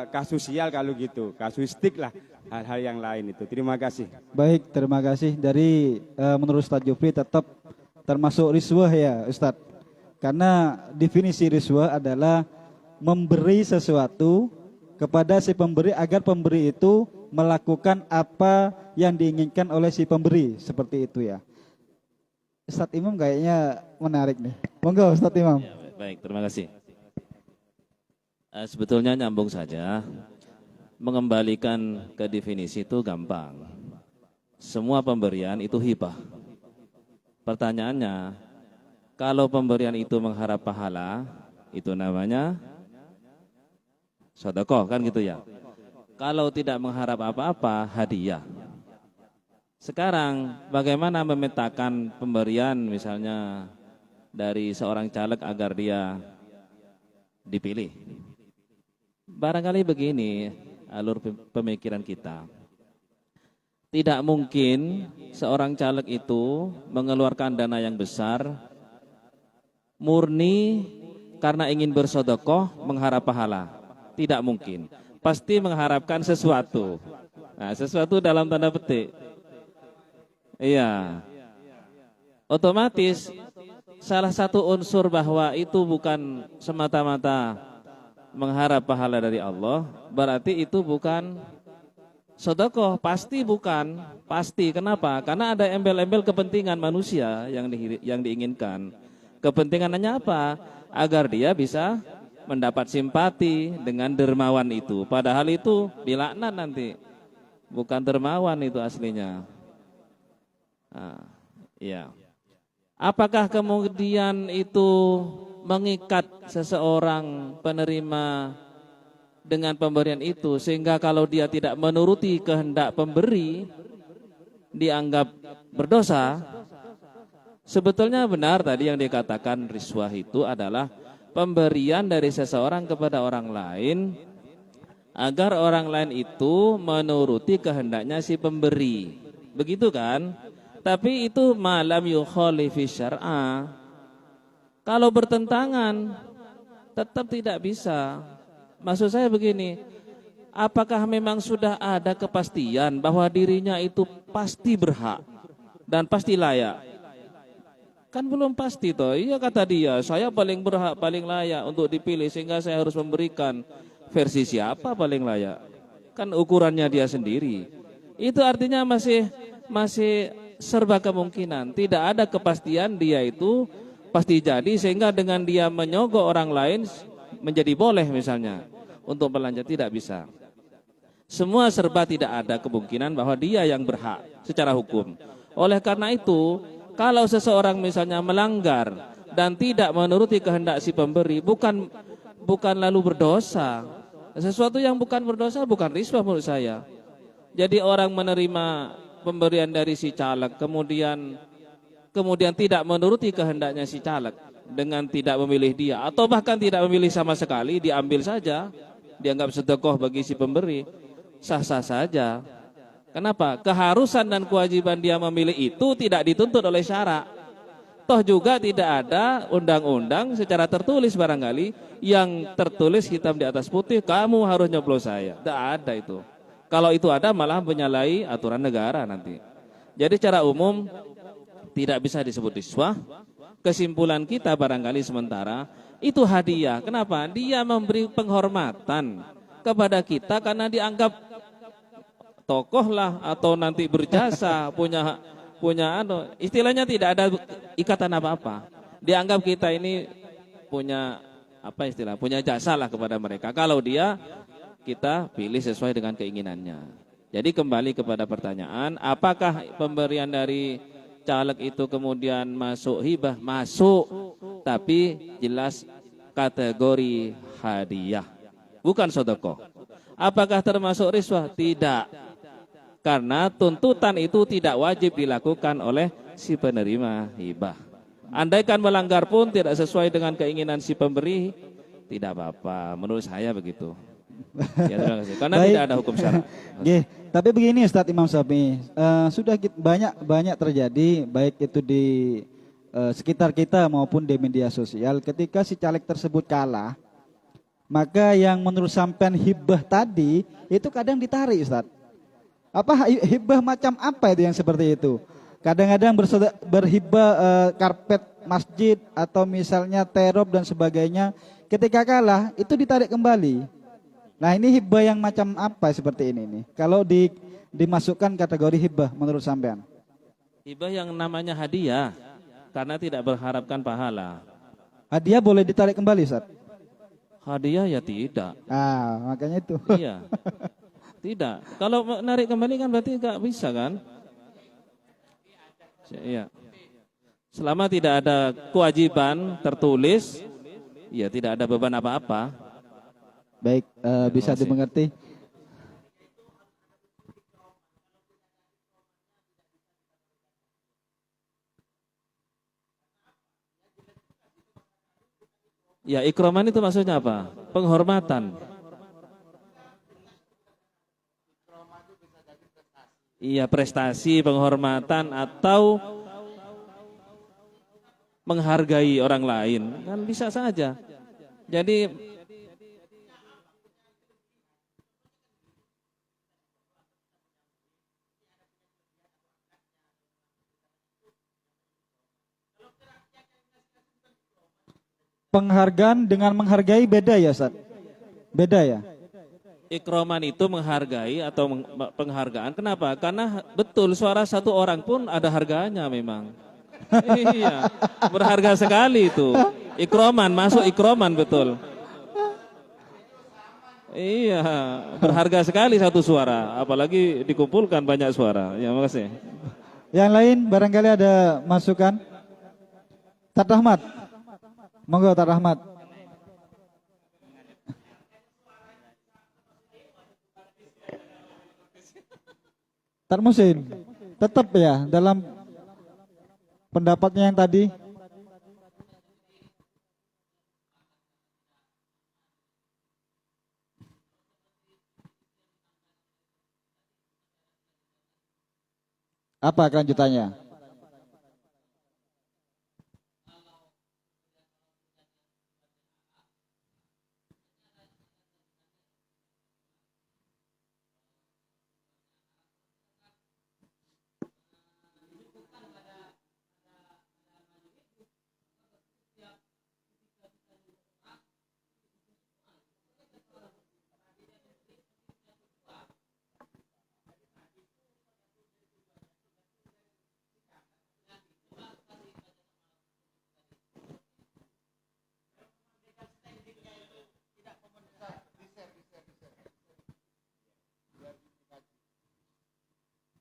kasusial kalau gitu, kasuistik lah, hal-hal yang lain itu. Terima kasih. Baik, terima kasih. Dari menurut Ustadz Jufri tetap termasuk riswah ya Ustadz. Karena definisi riswah adalah memberi sesuatu kepada si pemberi agar pemberi itu melakukan apa yang diinginkan oleh si pemberi, seperti itu ya. Ustadz Imam kayaknya menarik nih. Monggo Ustadz Imam. Ya, baik, terima kasih. Sebetulnya nyambung saja, mengembalikan ke definisi itu gampang. Semua pemberian itu hibah. Pertanyaannya, kalau pemberian itu mengharap pahala, itu namanya sedekah, kan gitu ya. Kalau tidak mengharap apa-apa, hadiah. Sekarang bagaimana memetakan pemberian misalnya dari seorang caleg agar dia dipilih? Barangkali begini alur pemikiran kita. Tidak mungkin seorang caleg itu mengeluarkan dana yang besar murni karena ingin bersedekah mengharap pahala. Tidak mungkin. Pasti mengharapkan sesuatu. Nah, sesuatu dalam tanda petik. Iya. Otomatis salah satu unsur bahwa itu bukan semata-mata mengharap pahala dari Allah, berarti itu bukan sedekah, pasti bukan. Pasti. Kenapa? Karena ada embel-embel kepentingan manusia yang diinginkan. Kepentingannya apa? Agar dia bisa mendapat simpati dengan dermawan itu. Padahal itu dilaknat nanti. Bukan dermawan itu aslinya. Nah, ya. Apakah kemudian itu mengikat seseorang penerima dengan pemberian itu, sehingga kalau dia tidak menuruti kehendak pemberi dianggap berdosa? Sebetulnya benar tadi yang dikatakan riswah itu adalah pemberian dari seseorang kepada orang lain agar orang lain itu menuruti kehendaknya si pemberi. Begitu kan? Tapi itu malam yukhalifi syar'a. Kalau bertentangan tetap tidak bisa. Maksud saya begini, apakah memang sudah ada kepastian bahwa dirinya itu pasti berhak dan pasti layak? Kan belum pasti toh. Iya kata dia, saya paling berhak, paling layak untuk dipilih sehingga saya harus memberikan versi siapa paling layak. Kan ukurannya dia sendiri. Itu artinya masih serba kemungkinan. Tidak ada kepastian dia itu pasti jadi sehingga dengan dia menyogok orang lain menjadi boleh misalnya untuk belanja, tidak bisa. Semua serba tidak ada kemungkinan bahwa dia yang berhak secara hukum. Oleh karena itu, kalau seseorang misalnya melanggar dan tidak menuruti kehendak si pemberi, bukan lalu berdosa. Sesuatu yang bukan berdosa bukan riswah menurut saya. Jadi orang menerima pemberian dari si caleg, kemudian tidak menuruti kehendaknya si caleg dengan tidak memilih dia atau bahkan tidak memilih sama sekali, diambil saja, dianggap sedekah bagi si pemberi, sah-sah saja. Kenapa? Keharusan dan kewajiban dia memilih itu tidak dituntut oleh syarak. Toh juga tidak ada undang-undang secara tertulis barangkali yang tertulis hitam di atas putih, kamu harus nyoblos saya. Tidak ada itu. Kalau itu ada malah menyalahi aturan negara nanti. Jadi secara umum tidak bisa disebut riswah. Kesimpulan kita barangkali sementara itu hadiah. Kenapa? Dia memberi penghormatan kepada kita karena dianggap tokoh lah atau nanti berjasa, punya istilahnya tidak ada ikatan apa-apa. Dianggap kita ini punya punya jasa lah kepada mereka. Kalau dia, kita pilih sesuai dengan keinginannya. Jadi kembali kepada pertanyaan, apakah pemberian dari caleg itu kemudian masuk hibah? Masuk, tapi jelas kategori hadiah, bukan sedekah. Apakah termasuk riswah? Tidak. Karena tuntutan itu tidak wajib dilakukan oleh si penerima hibah. Andaikan melanggar pun tidak sesuai dengan keinginan si pemberi, tidak apa-apa. Menurut saya begitu. Ya, terima kasih. Karena tidak ada hukum syarak. Tapi begini Ustadz Imam Syafi'i, sudah banyak terjadi baik itu di sekitar kita maupun di media sosial. Ketika si caleg tersebut kalah, maka yang menurut sampean hibah tadi itu kadang ditarik Ustadz. Apa hibah macam apa itu yang seperti itu? Kadang-kadang berhibah karpet masjid atau misalnya terob dan sebagainya. Ketika kalah itu ditarik kembali. Nah ini hibah yang macam apa seperti ini nih? Kalau dimasukkan kategori hibah menurut sampean? Hibah yang namanya hadiah karena tidak berharapkan pahala. Hadiah boleh ditarik kembali Ustaz? Hadiah ya tidak. Makanya itu. Iya. Tidak. Kalau menarik kembali kan berarti nggak bisa kan? Iya. Selama tidak ada kewajiban tertulis, ya tidak ada beban apa-apa. Baik, bisa dimengerti. Ya, ikraman itu maksudnya apa? Penghormatan. Iya, prestasi, penghormatan atau menghargai orang lain, kan bisa saja. Jadi penghargaan dengan menghargai beda ya Ustaz? Beda ya? ikroman itu menghargai atau penghargaan. Kenapa? Karena betul suara satu orang pun ada harganya memang. Iya, berharga sekali itu. Ikroman, masuk ikroman betul. Iya, berharga sekali satu suara. Apalagi dikumpulkan banyak suara. Ya, makasih. Yang lain barangkali ada masukan? Tat Rahmat. Monggo Tat Rahmat. Tar Musin, tetap ya dalam pendapatnya yang tadi. Apa kelanjutannya?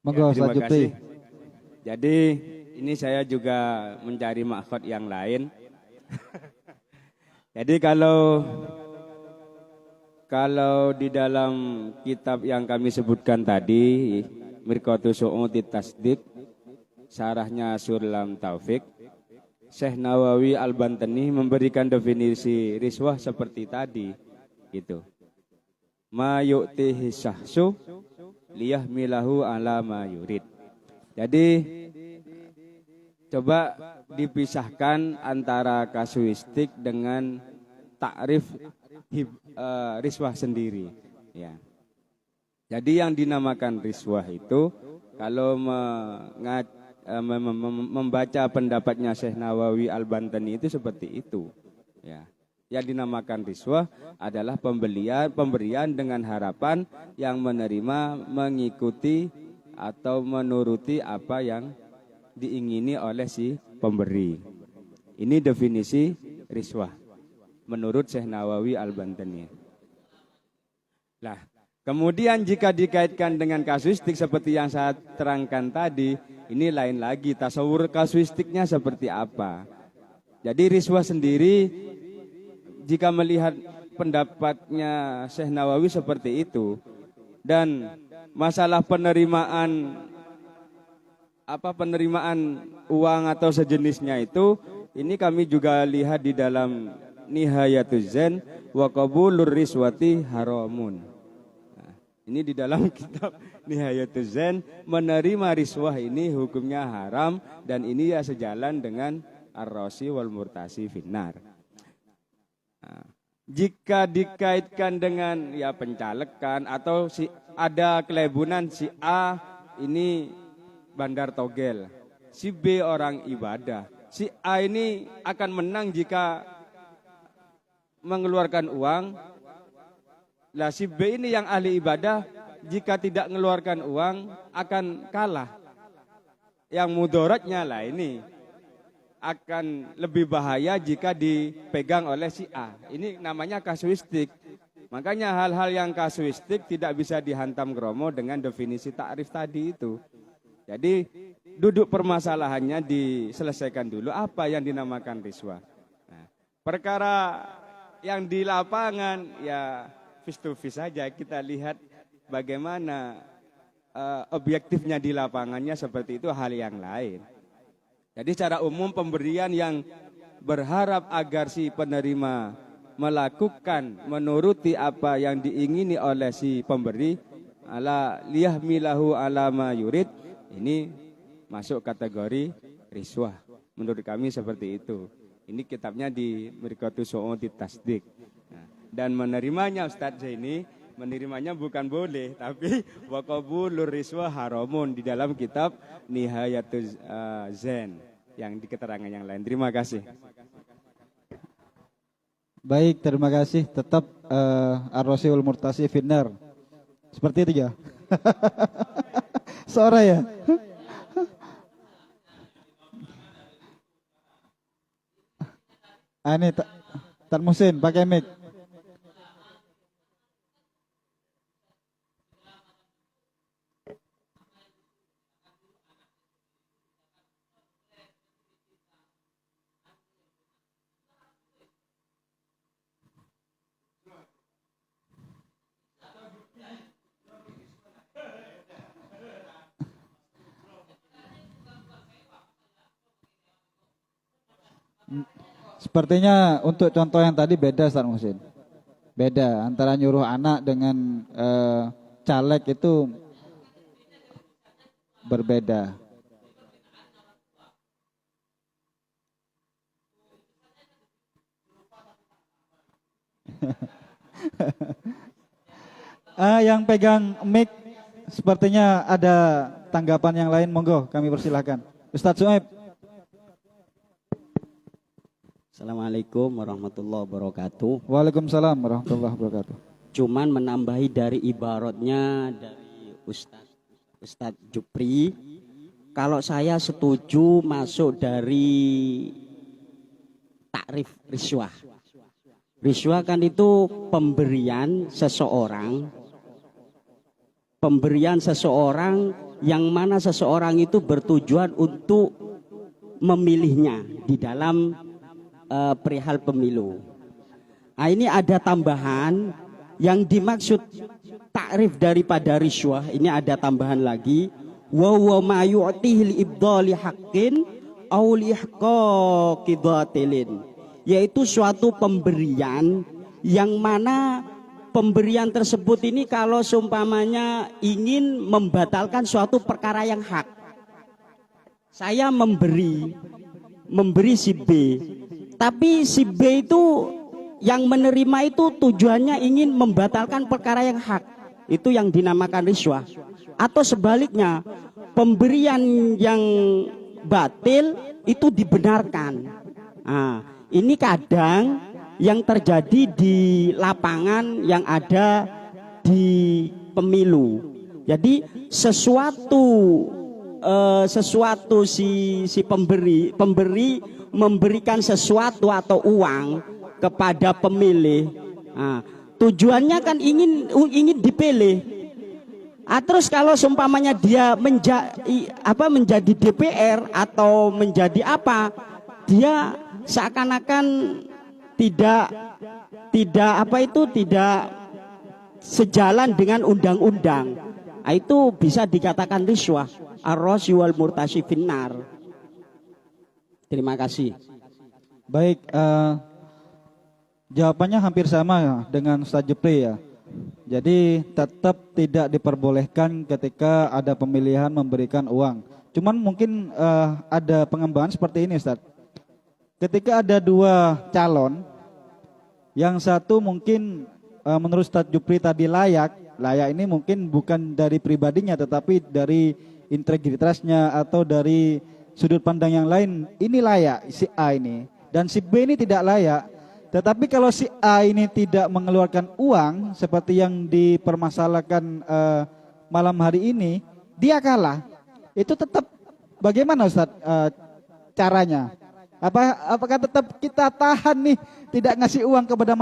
Monggo terima Ustaz Jupri. kasih. Jadi ini saya juga mencari makhot yang lain. Jadi kalau di dalam kitab yang kami sebutkan tadi, Mirqatus Su'udi Tasdik, syarahnya Surlam Taufik, Syekh Nawawi Al-Bantani memberikan definisi riswah seperti tadi, gitu. Ma yu'tihi syahsu liyahmilahu ala ma yurid. Jadi coba dipisahkan antara kasuistik dengan takrif riswah sendiri, ya. Jadi yang dinamakan riswah itu kalau membaca pendapatnya Syekh Nawawi Al-Bantani itu seperti itu, ya. Yang dinamakan riswah adalah pemberian dengan harapan yang menerima, mengikuti atau menuruti apa yang diingini oleh si pemberi. Ini definisi riswah menurut Syekh Nawawi Al-Bantani. Nah, kemudian jika dikaitkan dengan kasuistik seperti yang saya terangkan tadi, ini lain lagi, tasawur kasuistiknya seperti apa. Jadi riswah sendiri, jika melihat pendapatnya Syekh Nawawi seperti itu, dan masalah penerimaan uang atau sejenisnya itu, ini kami juga lihat di dalam Nihayatuz Zen wa qabulur riswati haramun. Nah, ini di dalam kitab Nihayatuz Zen, menerima riswah ini hukumnya haram, dan ini ya sejalan dengan ar-rasi wal murtasi finnar. Nah, jika dikaitkan dengan ya pencalekan atau ada kelebunan si A ini bandar togel, si B orang ibadah, si A ini akan menang jika mengeluarkan uang, lah si B ini yang ahli ibadah jika tidak mengeluarkan uang akan kalah. Yang mudaratnya lah ini akan lebih bahaya jika dipegang oleh si A. Ini namanya kasuistik. Makanya hal-hal yang kasuistik tidak bisa dihantam kromo dengan definisi takrif tadi itu. Jadi duduk permasalahannya diselesaikan dulu apa yang dinamakan riswah. Nah, perkara yang di lapangan ya face to face saja, kita lihat bagaimana objektifnya di lapangannya, seperti itu hal yang lain. Jadi secara umum pemberian yang berharap agar si penerima melakukan, menuruti apa yang diingini oleh si pemberi, ala liyahmilahu ala ma yurid, ini masuk kategori riswah. Menurut kami seperti itu. Ini kitabnya di Mirqatus Su'udi Tasdik. Nah, dan menerimanya Ustadz Zaini, menerimanya bukan boleh, tapi wa qabulur riswah haramun di dalam kitab Nihayatuz Zen yang di keterangan yang lain. Terima kasih. Baik, terima kasih. Tetap ar-rasi wal murtasi finnar. Seperti itu ya. Suara ya. Ini Tar Musin pakai mic. Sepertinya untuk contoh yang tadi beda Ustaz Muhsin. Beda antara nyuruh anak dengan caleg itu berbeda. Yang pegang mic sepertinya ada tanggapan yang lain, monggo kami persilahkan. Ustadz Suhaib. Assalamualaikum warahmatullahi wabarakatuh. Waalaikumsalam warahmatullahi wabarakatuh. Cuman menambahi dari ibaratnya dari Ustadz Jupri, kalau saya setuju masuk dari takrif riswah. Riswah kan itu pemberian seseorang yang mana seseorang itu bertujuan untuk memilihnya di dalam perihal pemilu. Nah, ini ada tambahan yang dimaksud takrif daripada riswah. Ini ada tambahan lagi, wa huwa ma yu'tihi ibdali haqqin aw lihqaqi batilin, yaitu suatu pemberian yang mana pemberian tersebut ini kalau seumpamanya ingin membatalkan suatu perkara yang hak. Saya memberi si B, tapi si B itu yang menerima itu tujuannya ingin membatalkan perkara yang hak. Itu yang dinamakan riswah. Atau sebaliknya, pemberian yang batil itu dibenarkan. Nah, ini kadang yang terjadi di lapangan yang ada di pemilu. Jadi sesuatu si pemberi memberikan sesuatu atau uang kepada pemilih. Nah, tujuannya kan ingin dipilih. Terus kalau seumpamanya dia menjadi DPR atau menjadi apa, dia seakan-akan tidak sejalan dengan undang-undang. Nah, itu bisa dikatakan riswah, ar-rashi wal murtashi finnar. Terima kasih. Baik, jawabannya hampir sama dengan Ustaz Jupri ya. Jadi tetap tidak diperbolehkan ketika ada pemilihan memberikan uang. Cuman mungkin ada pengembangan seperti ini Ustaz. Ketika ada dua calon, yang satu mungkin menurut Ustaz Jupri tadi layak ini mungkin bukan dari pribadinya tetapi dari integritasnya atau dari sudut pandang yang lain, ini layak si A ini dan si B ini tidak layak. Tetapi kalau si A ini tidak mengeluarkan uang seperti yang dipermasalahkan malam hari ini, dia kalah. Itu tetap bagaimana Ustaz caranya? Apakah tetap kita tahan nih tidak ngasih uang kepada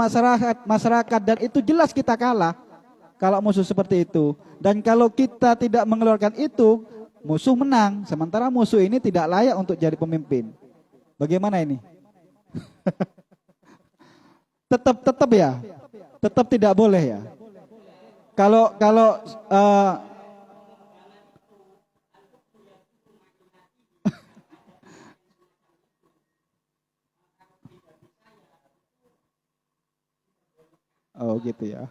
masyarakat dan itu jelas kita kalah kalau musuh seperti itu. Dan kalau kita tidak mengeluarkan itu, musuh menang. Sementara musuh ini tidak layak untuk jadi pemimpin. Bagaimana ini? Tetap ya, tetap tidak boleh ya. Kalau oh gitu ya.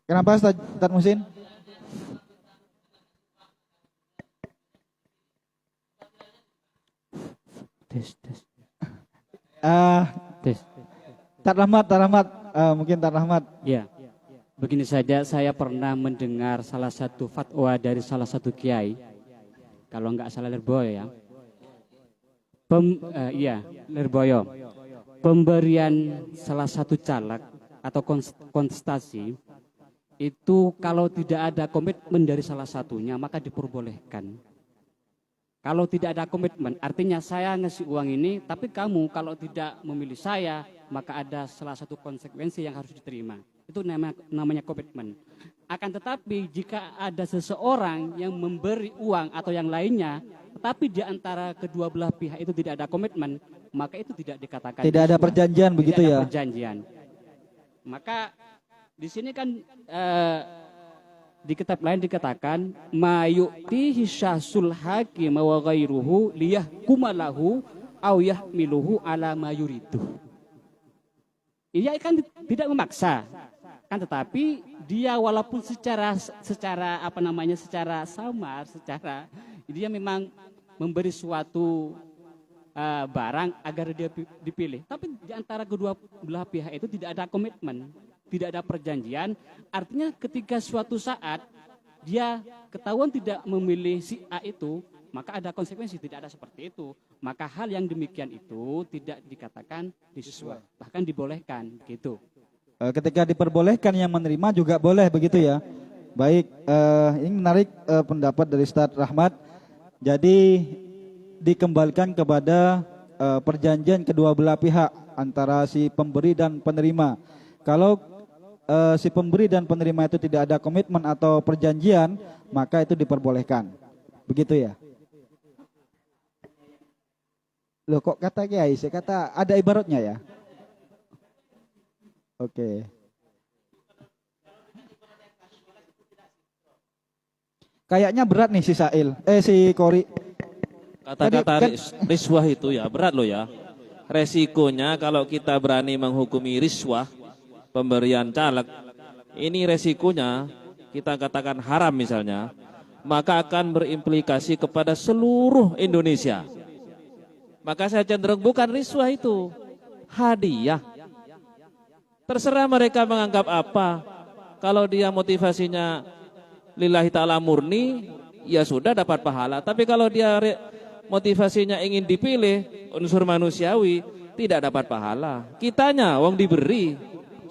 Kenapa Ustaz Muhsin? Tes. Tar Rahmat, mungkin Tar Rahmat. Ya, begini saja, saya pernah mendengar salah satu fatwa dari salah satu kiai, kalau nggak salah Lirboyo ya. Lirboyo. Pemberian salah satu caleg atau kontestasi itu kalau tidak ada komitmen dari salah satunya maka diperbolehkan. Kalau tidak ada komitmen, artinya saya ngasih uang ini, tapi kamu kalau tidak memilih saya, maka ada salah satu konsekuensi yang harus diterima. Itu namanya komitmen. Akan tetapi jika ada seseorang yang memberi uang atau yang lainnya, tetapi di antara kedua belah pihak itu tidak ada komitmen, maka itu tidak dikatakan. Tidak ada perjanjian begitu ya? Tidak ada perjanjian. Maka di sini kan di kitab lain dikatakan mayu'tihi syahsul hakim wa ghairuhu liyahkuma lahu aw yahmiluhu ala ma yuridu. Ia kan tidak memaksa, kan tetapi dia walaupun secara secara samar, secara dia memang memberi suatu barang agar dia dipilih. Tapi di antara kedua belah pihak itu tidak ada komitmen, tidak ada perjanjian. Artinya ketika suatu saat dia ketahuan tidak memilih si A itu, maka ada konsekuensi, tidak ada seperti itu. Maka hal yang demikian itu tidak dikatakan disuai, bahkan dibolehkan gitu. Ketika diperbolehkan yang menerima juga boleh begitu ya. Baik, ini menarik pendapat dari Ustaz Rahmat. Jadi dikembalikan kepada perjanjian kedua belah pihak antara si pemberi dan penerima. Kalau si pemberi dan penerima itu tidak ada komitmen atau perjanjian, maka itu diperbolehkan. Begitu ya. Loh kok kata Kiai? Saya kata ada ibaratnya ya. Oke. Kayaknya berat nih si Sail, si Kori. Kata-kata Tadi riswah itu ya berat loh ya. Resikonya kalau kita berani menghukumi riswah, pemberian caleg, ini resikonya kita katakan haram misalnya, maka akan berimplikasi kepada seluruh Indonesia. Maka saya cenderung bukan riswah itu, hadiah. Terserah mereka menganggap apa. Kalau dia motivasinya lillahi ta'ala murni, ya sudah dapat pahala. Tapi kalau dia motivasinya ingin dipilih, unsur manusiawi, tidak dapat pahala. Kitanya, wong diberi,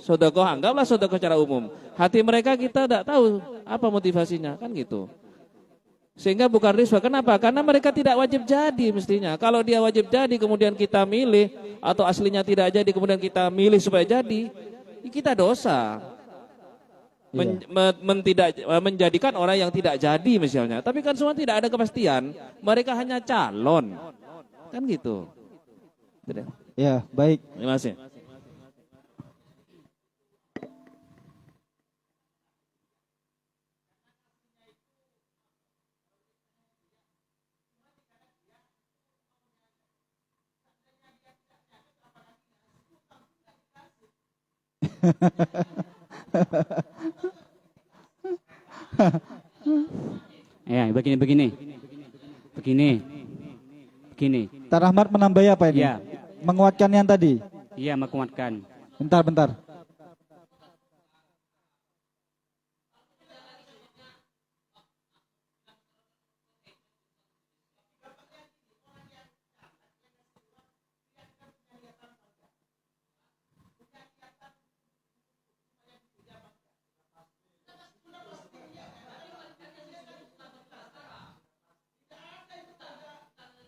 sedekah, anggaplah sedekah secara umum. Hati mereka kita tidak tahu apa motivasinya, kan gitu. Sehingga bukan riswah. Kenapa? Karena mereka tidak wajib jadi mestinya. Kalau dia wajib jadi, kemudian kita milih, atau aslinya tidak jadi, kemudian kita milih supaya jadi, kita dosa. Menjadikan orang yang tidak jadi misalnya. Tapi kan semua tidak ada kepastian. Mereka hanya calon. Kan gitu. Ya, baik. Terima kasih. Ya, begini. Tar Rahmat menambahi apa ini? Ya. Menguatkan yang tadi. Iya, menguatkan. Bentar.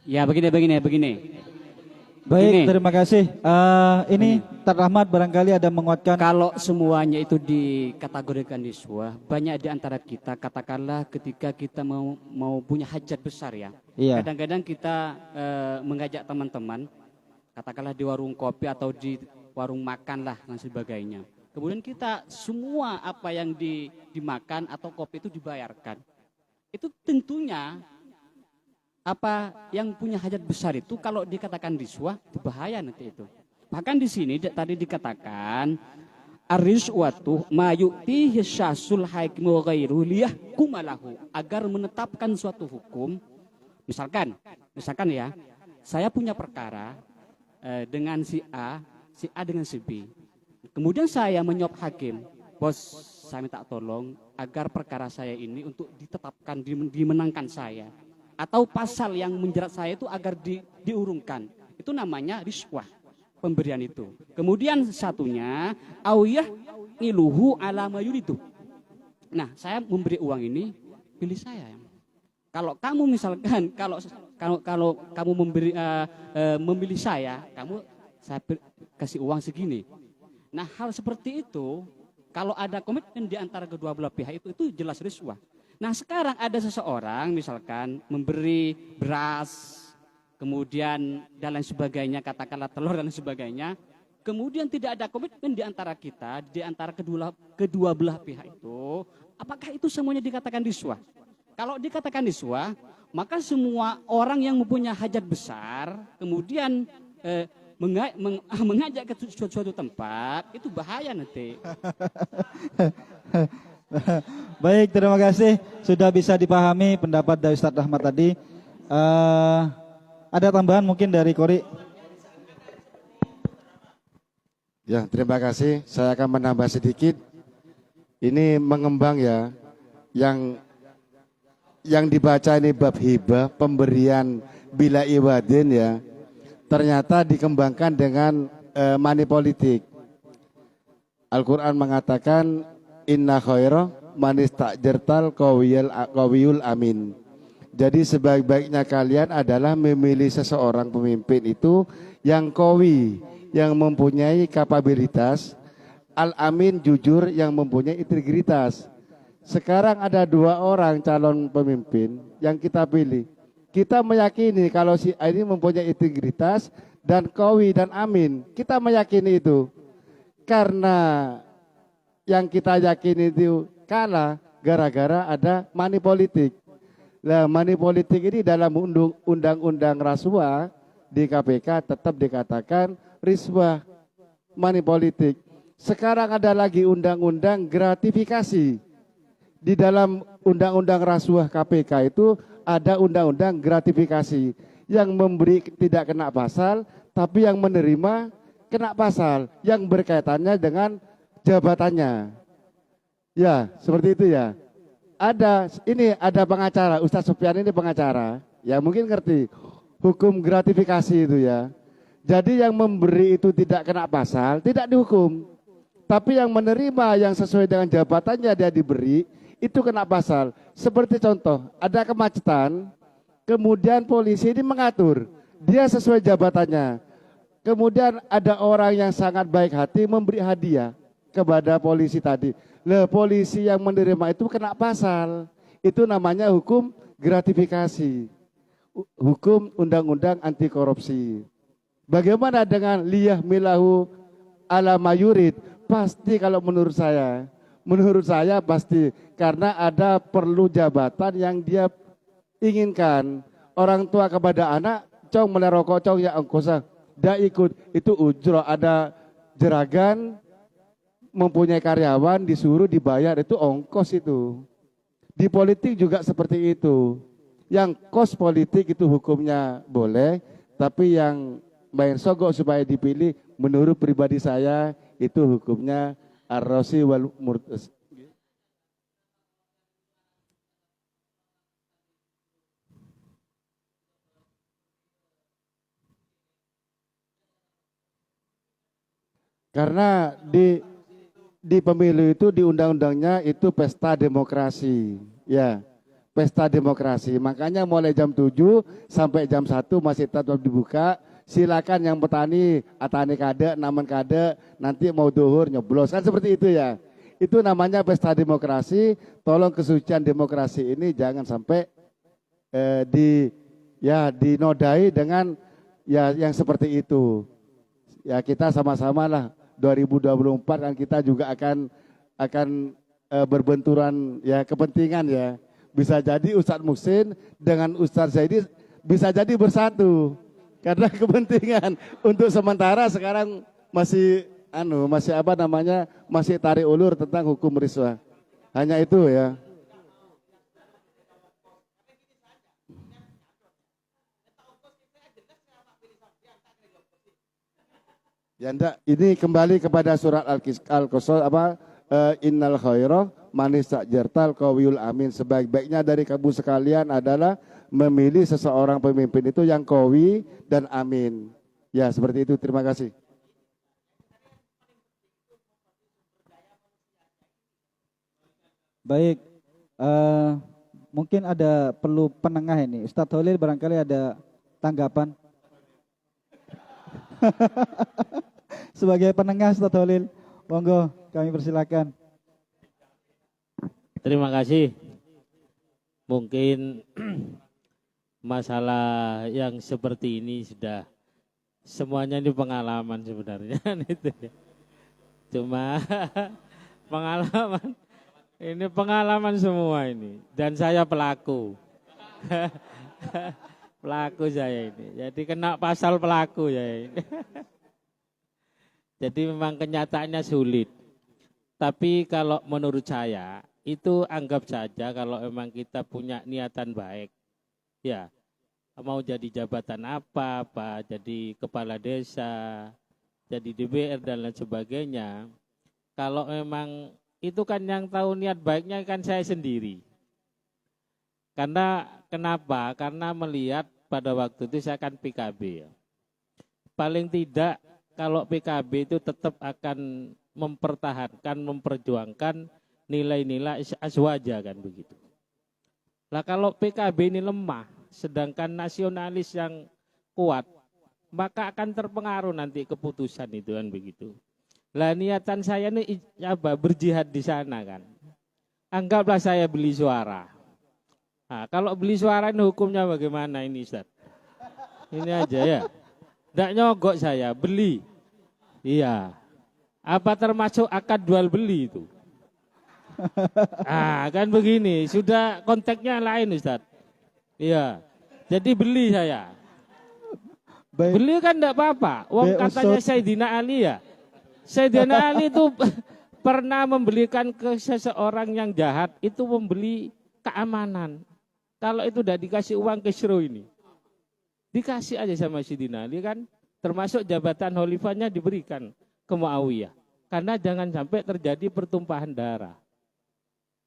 Ya, begini. Baik, Begini. terima kasih. Ini Tar Rahmat barangkali ada menguatkan. Kalau semuanya itu dikategorikan riswah, banyak di antara kita, katakanlah ketika kita mau punya hajat besar ya. Iya. Kadang-kadang kita mengajak teman-teman, katakanlah di warung kopi atau di warung makan lah dan sebagainya. Kemudian kita semua apa yang dimakan atau kopi itu dibayarkan. Itu tentunya apa yang punya hajat besar itu kalau dikatakan riswah itu bahaya nanti itu. Bahkan di sini tadi dikatakan ar-riswatu ma yu'tihi syasul hakim wa ghairuhu liyahkumalahu, agar menetapkan suatu hukum. Misalkan ya, saya punya perkara dengan si A dengan si B. Kemudian saya menyuap hakim, bos saya minta tolong agar perkara saya ini untuk ditetapkan, dimenangkan saya. Atau pasal yang menjerat saya itu agar diurungkan. Itu namanya riswah, pemberian itu. Kemudian satunya awiyah niluhu ala mayuridu. Nah, saya memberi uang ini, pilih saya. Kalau kamu misalkan kalau kamu memilih saya kasih uang segini. Nah, hal seperti itu kalau ada komitmen di antara kedua belah pihak itu jelas riswah. Nah, sekarang ada seseorang misalkan memberi beras, kemudian dan lain sebagainya, katakanlah telur dan lain sebagainya, kemudian tidak ada komitmen di antara kita, di antara kedua belah pihak itu, apakah itu semuanya dikatakan riswah? Kalau dikatakan riswah, maka semua orang yang mempunyai hajat besar, kemudian mengajak ke suatu tempat, itu bahaya nanti. Baik, terima kasih. Sudah bisa dipahami pendapat dari Ustaz Rahmat tadi. Ada tambahan mungkin dari Kori? Ya, terima kasih. Saya akan menambah sedikit. Ini mengembang ya. Yang dibaca ini bab hibah, pemberian bila iwadin ya. Ternyata dikembangkan dengan money politik. Al-Quran mengatakan inna khaira man istajartal qawiyul amin. Jadi sebaik-baiknya kalian adalah memilih seseorang pemimpin itu yang qawi, yang mempunyai kapabilitas al-amin, jujur, yang mempunyai integritas. Sekarang ada 2 orang calon pemimpin yang kita pilih. Kita meyakini kalau si A ini mempunyai integritas dan qawi dan amin. Kita meyakini itu. Karena yang kita yakini itu kalah gara-gara ada money politik. Nah, money politik ini dalam undang-undang rasuah di KPK tetap dikatakan riswah, money politik. Sekarang ada lagi undang-undang gratifikasi. Di dalam undang-undang rasuah KPK itu ada undang-undang gratifikasi yang memberi tidak kena pasal, tapi yang menerima kena pasal yang berkaitannya dengan jabatannya. Ya, seperti itu ya. Ada pengacara, Ustadz Sufyan ini pengacara, ya mungkin ngerti hukum gratifikasi itu ya. Jadi yang memberi itu tidak kena pasal, tidak dihukum. Tapi yang menerima yang sesuai dengan jabatannya dia diberi, itu kena pasal. Seperti contoh, ada kemacetan, kemudian polisi ini mengatur, dia sesuai jabatannya. Kemudian ada orang yang sangat baik hati memberi hadiah kepada polisi tadi. Nah, polisi yang menerima itu kena pasal. Itu namanya hukum gratifikasi. Hukum undang-undang anti korupsi. Bagaimana dengan liyah milahu ala mayurid? Pasti kalau menurut saya pasti karena ada perlu jabatan yang dia inginkan. Orang tua kepada anak, cong melerokok cong ya angkosa, dah ikut itu ujro, ada jeragan, mempunyai karyawan disuruh dibayar itu ongkos itu. Di politik juga seperti itu. Yang kos politik itu hukumnya boleh, tapi yang bayar sogok supaya dipilih menurut pribadi saya itu hukumnya ar-rasi wal murtas. Karena di pemilu itu di undang-undangnya itu pesta demokrasi, ya pesta demokrasi. Makanya mulai jam 7 sampai jam 1 masih tetap dibuka. Silakan yang petani, atani kade, naman kade, nanti mau duhur nyoblos kan seperti itu ya. Itu namanya pesta demokrasi. Tolong kesucian demokrasi ini jangan sampai dinodai dengan ya yang seperti itu. Ya kita sama-sama lah 2024 kan kita juga akan berbenturan ya kepentingan ya. Bisa jadi Ustadz Muhsin dengan Ustadz Zaidi bisa jadi bersatu. Karena kepentingan untuk sementara sekarang masih masih tarik ulur tentang hukum riswah. Hanya itu ya. Ya enggak, ini kembali kepada surat Al-Qasas innal khaira man istajartal qawiyul amin. Sebaik-baiknya dari kamu sekalian adalah memilih seseorang pemimpin itu yang qawi dan amin. Ya, seperti itu. Terima kasih. Baik, mungkin ada perlu penengah ini. Ustadz Holil barangkali ada tanggapan. Sebagai penengah Ustadz Holil, monggo kami persilakan. Terima kasih. Mungkin masalah yang seperti ini sudah semuanya ini pengalaman sebenarnya. Itu ya. Cuma pengalaman, ini pengalaman semua ini. Dan saya pelaku. Pelaku saya ini. Jadi kena pasal pelaku ya ini. Jadi memang kenyataannya sulit. Tapi kalau menurut saya, itu anggap saja kalau memang kita punya niatan baik. Ya, mau jadi jabatan apa, jadi kepala desa, jadi DPR dan lain sebagainya. Kalau memang itu kan yang tahu niat baiknya kan saya sendiri. Karena kenapa? Karena melihat pada waktu itu saya kan PKB. Ya. Paling tidak kalau PKB itu tetap akan mempertahankan, memperjuangkan nilai-nilai aswaja kan begitu. Nah kalau PKB ini lemah, sedangkan nasionalis yang kuat, maka akan terpengaruh nanti keputusan itu kan begitu. Lah niatan saya ini apa? Berjihad di sana kan. Anggaplah saya beli suara. Nah, kalau beli suara ini hukumnya bagaimana ini Ustaz? Ini aja ya. Nggak nyogok saya, beli. Iya. Apa termasuk akad jual beli itu? Ah, kan begini, sudah konteksnya lain Ustaz. Iya. Jadi beli saya. Baik. Beli kan enggak apa-apa. Wong Baik, katanya Ustaz. Sayyidina Ali ya. Sayyidina Ali itu pernah membelikan ke seseorang yang jahat, itu membeli keamanan. Kalau itu udah dikasih uang ke Syro ini. Dikasih aja sama Sayyidina Ali kan. Termasuk jabatan khalifahnya diberikan ke Muawiyah. Karena jangan sampai terjadi pertumpahan darah.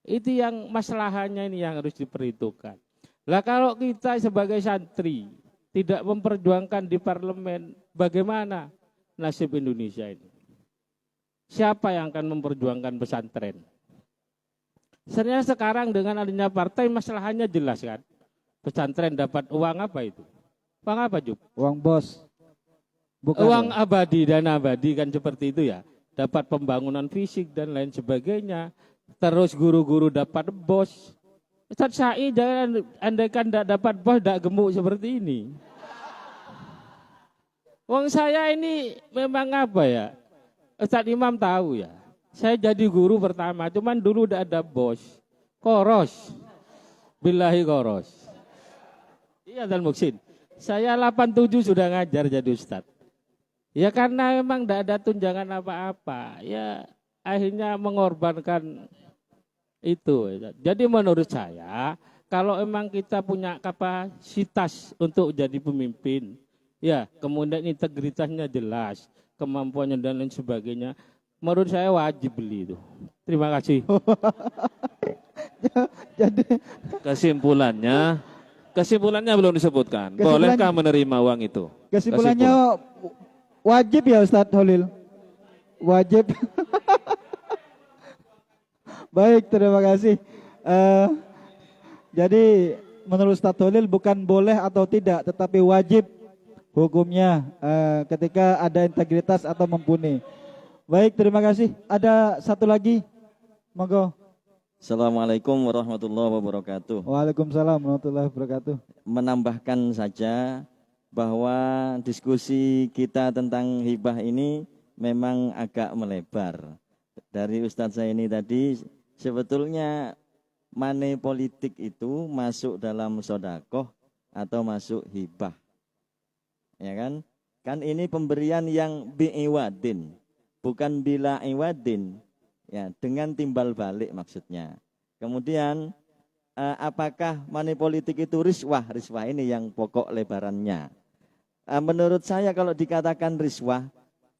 Itu yang masalahnya ini yang harus diperhitungkan. Lah kalau kita sebagai santri tidak memperjuangkan di parlemen, bagaimana nasib Indonesia ini? Siapa yang akan memperjuangkan pesantren? Sebenarnya sekarang dengan adanya partai masalahnya jelas kan. Pesantren dapat uang apa itu? Uang apa Jup? Uang bos. Bukan Uang abadi, dana abadi kan seperti itu ya. Dapat pembangunan fisik dan lain sebagainya. Terus guru-guru dapat bos. Ustaz Syai jangan andaikan tidak dapat bos tidak gemuk seperti ini. Wong saya ini memang apa ya? Ustaz Imam tahu ya. Saya jadi guru pertama, cuman dulu udah ada bos. Koros. Billahi koros. Iya dan Muksin. Saya 87 sudah ngajar jadi ustaz. Ya karena memang tidak ada tunjangan apa-apa. Ya akhirnya mengorbankan itu. Jadi menurut saya, kalau emang kita punya kapasitas untuk jadi pemimpin, ya kemudian integritasnya jelas, kemampuannya dan lain sebagainya, menurut saya wajib beli itu. Terima kasih. Jadi Kesimpulannya belum disebutkan. Bolehkah menerima uang itu? kesimpulannya wajib ya Ustadz Holil. Wajib. Baik, terima kasih. Jadi menurut Ustadz Holil bukan boleh atau tidak, tetapi wajib hukumnya ketika ada integritas atau mumpuni. Baik, terima kasih. Ada satu lagi, monggo. Assalamualaikum warahmatullahi wabarakatuh. Waalaikumsalam warahmatullahi wabarakatuh. Menambahkan saja bahwa diskusi kita tentang hibah ini memang agak melebar. Dari Ustadz saya ini tadi, sebetulnya money politik itu masuk dalam sodakoh atau masuk hibah. Ya kan? Kan ini pemberian yang bi'iwadin, bukan bila iwadin. Ya, dengan timbal balik maksudnya. Kemudian apakah money politik itu riswah? Riswah ini yang pokok lebarannya. Menurut saya kalau dikatakan riswah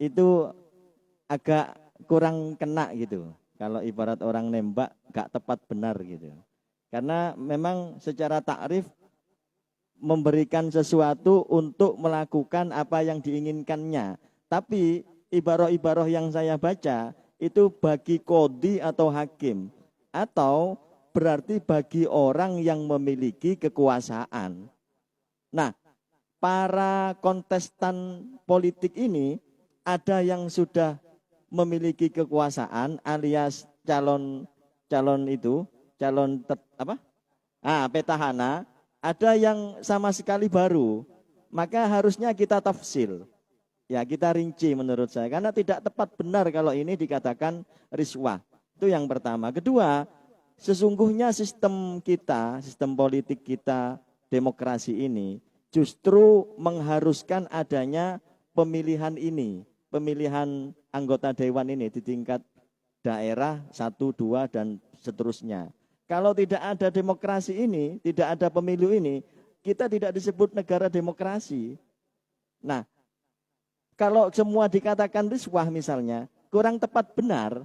itu agak kurang kena gitu. Kalau ibarat orang nembak gak tepat benar gitu. Karena memang secara takrif memberikan sesuatu untuk melakukan apa yang diinginkannya. Tapi ibaroh-ibaroh yang saya baca itu bagi kodi atau hakim, atau berarti bagi orang yang memiliki kekuasaan. Nah, para kontestan politik ini ada yang sudah memiliki kekuasaan alias calon petahana, ada yang sama sekali baru. Maka harusnya kita tafsil. Ya, kita rinci menurut saya, karena tidak tepat benar kalau ini dikatakan riswah. Itu yang pertama. Kedua, sesungguhnya sistem kita, sistem politik kita, demokrasi ini justru mengharuskan adanya pemilihan ini, pemilihan anggota dewan ini di tingkat daerah 1, 2 dan seterusnya. Kalau tidak ada demokrasi ini, tidak ada pemilu ini, kita tidak disebut negara demokrasi. Nah, kalau semua dikatakan riswah misalnya, kurang tepat benar,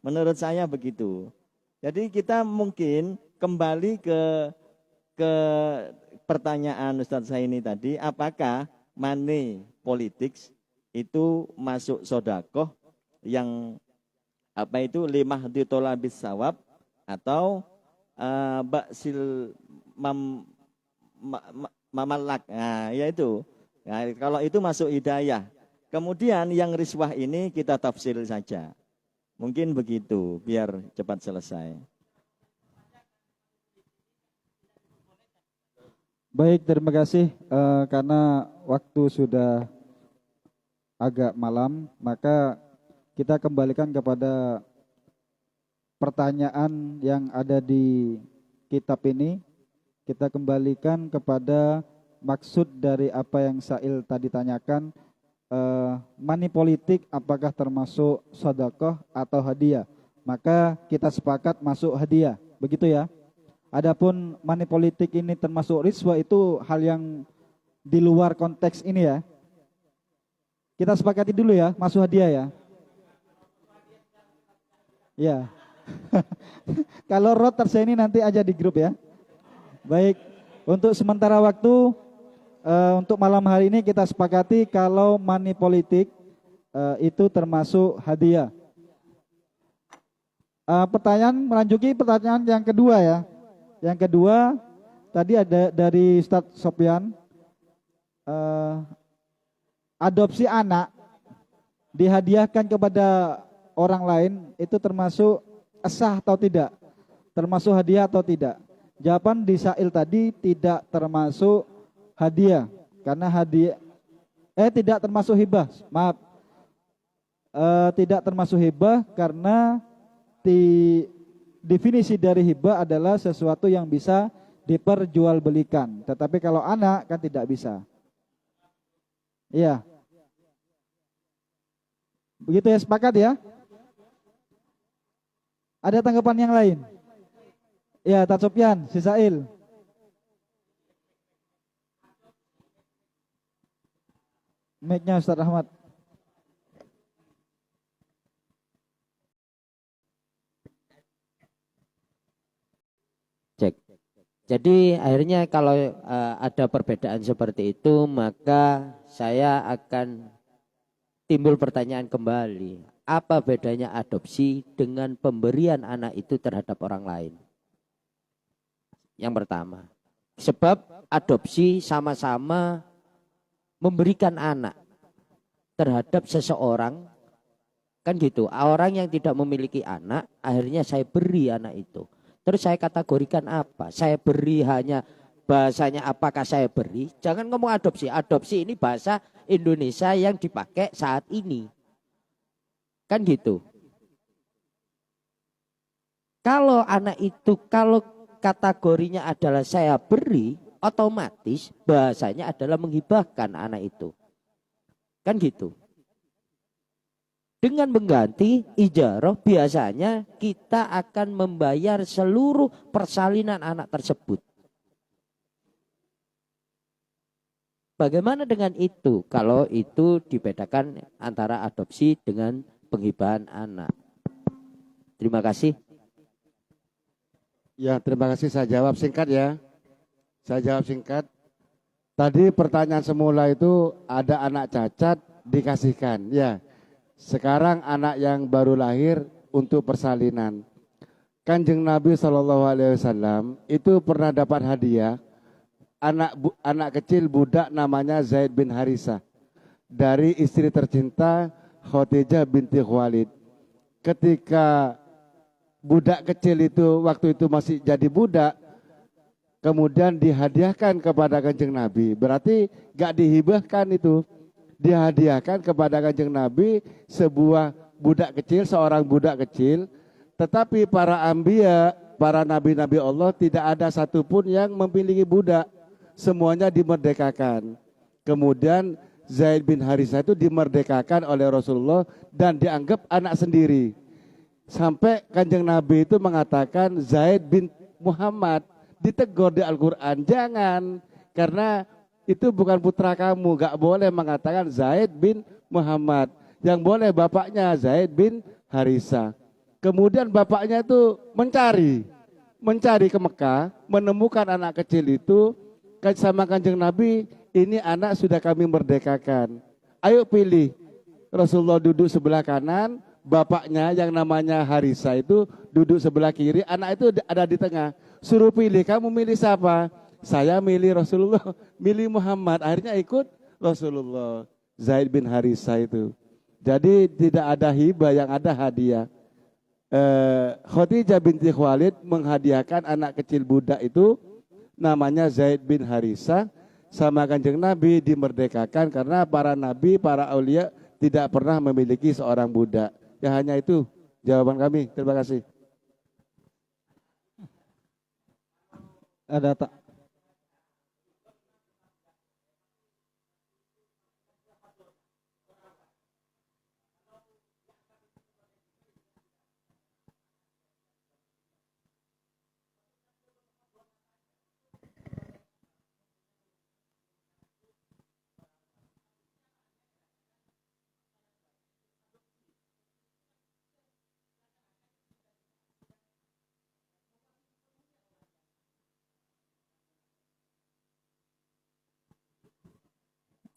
menurut saya begitu. Jadi kita mungkin kembali ke pertanyaan Ustadz saya ini tadi, apakah money politics itu masuk sodakoh yang limah ditolabis sawab atau baksil mamalak. Nah, yaitu. Nah, kalau itu masuk hidayah. Kemudian yang riswah ini kita tafsir saja. Mungkin begitu, biar cepat selesai. Baik, terima kasih. Karena waktu sudah agak malam, maka kita kembalikan kepada pertanyaan yang ada di kitab ini. Kita kembalikan kepada maksud dari apa yang Sail tadi tanyakan. Money politik apakah termasuk sedekah atau hadiah? Maka kita sepakat masuk hadiah, begitu ya. Adapun money politik ini termasuk riswa, itu hal yang di luar konteks ini ya. Kita sepakati dulu ya, masuk hadiah ya. Ya. Kalau roter saya ini nanti aja di grup ya. Baik, untuk sementara waktu, untuk malam hari ini kita sepakati kalau money politik itu termasuk hadiah. Melanjuti pertanyaan yang kedua ya. Yang kedua tadi ada dari Ustadz Sopyan, adopsi anak dihadiahkan kepada orang lain itu termasuk sah atau tidak? Termasuk hadiah atau tidak? Jawaban di Sail tadi tidak termasuk hadiah, karena hadiah tidak termasuk hibah. Maaf, tidak termasuk hibah karena definisi dari hibah adalah sesuatu yang bisa diperjualbelikan. Tetapi kalau anak kan tidak bisa. Iya. Begitu ya, sepakat ya? Ada tanggapan yang lain? Ya, Tat Sopyan, si Sail. Mic-nya Ustaz Ahmad. Cek. Jadi akhirnya kalau ada perbedaan seperti itu, maka saya akan timbul pertanyaan kembali. Apa bedanya adopsi dengan pemberian anak itu terhadap orang lain? Yang pertama, sebab adopsi sama-sama memberikan anak terhadap seseorang, kan gitu. Orang yang tidak memiliki anak, akhirnya saya beri anak itu. Terus saya kategorikan apa? Saya beri hanya bahasanya apakah saya beri? Jangan ngomong adopsi. Adopsi ini bahasa Indonesia yang dipakai saat ini. Kan gitu. Kalau anak itu, kalau kategorinya adalah saya beri, otomatis bahasanya adalah menghibahkan anak itu. Kan gitu. Dengan mengganti ijarah, biasanya kita akan membayar seluruh persalinan anak tersebut. Bagaimana dengan itu? Kalau itu dibedakan antara adopsi dengan penghibahan anak. Terima kasih. Ya, terima kasih. Saya jawab singkat ya. Saya jawab singkat. Tadi pertanyaan semula itu ada anak cacat dikasihkan. Ya, sekarang anak yang baru lahir untuk persalinan. Kanjeng Nabi SAW itu pernah dapat hadiah anak kecil budak namanya Zaid bin Harisah dari istri tercinta Khadijah binti Khuwailid. Ketika budak kecil itu waktu itu masih jadi budak, kemudian dihadiahkan kepada Kanjeng Nabi. Berarti gak dihibahkan itu, dihadiahkan kepada Kanjeng Nabi sebuah budak kecil, seorang budak kecil. Tetapi para anbiya, para nabi-nabi Allah tidak ada satupun yang memiliki budak, semuanya dimerdekakan. Kemudian Zaid bin Harisah itu dimerdekakan oleh Rasulullah dan dianggap anak sendiri. Sampai Kanjeng Nabi itu mengatakan Zaid bin Muhammad, ditegur di Al-Quran, jangan, karena itu bukan putra kamu, gak boleh mengatakan Zaid bin Muhammad, yang boleh bapaknya Zaid bin Harisah. Kemudian bapaknya itu mencari ke Mekah, menemukan anak kecil itu, sama Kanjeng Nabi, ini anak sudah kami merdekakan, ayo pilih. Rasulullah duduk sebelah kanan, bapaknya yang namanya Harisah itu duduk sebelah kiri, anak itu ada di tengah. Suruh pilih, kamu milih siapa? Saya milih Rasulullah, milih Muhammad. Akhirnya ikut Rasulullah. Zaid bin Harithah itu. Jadi tidak ada hibah, yang ada hadiah. Khadijah binti Khuwailid menghadiahkan anak kecil budak itu namanya Zaid bin Harithah sama Kanjeng Nabi, dimerdekakan karena para nabi, para aulia tidak pernah memiliki seorang budak. Ya hanya itu jawaban kami. Terima kasih. Ada tak?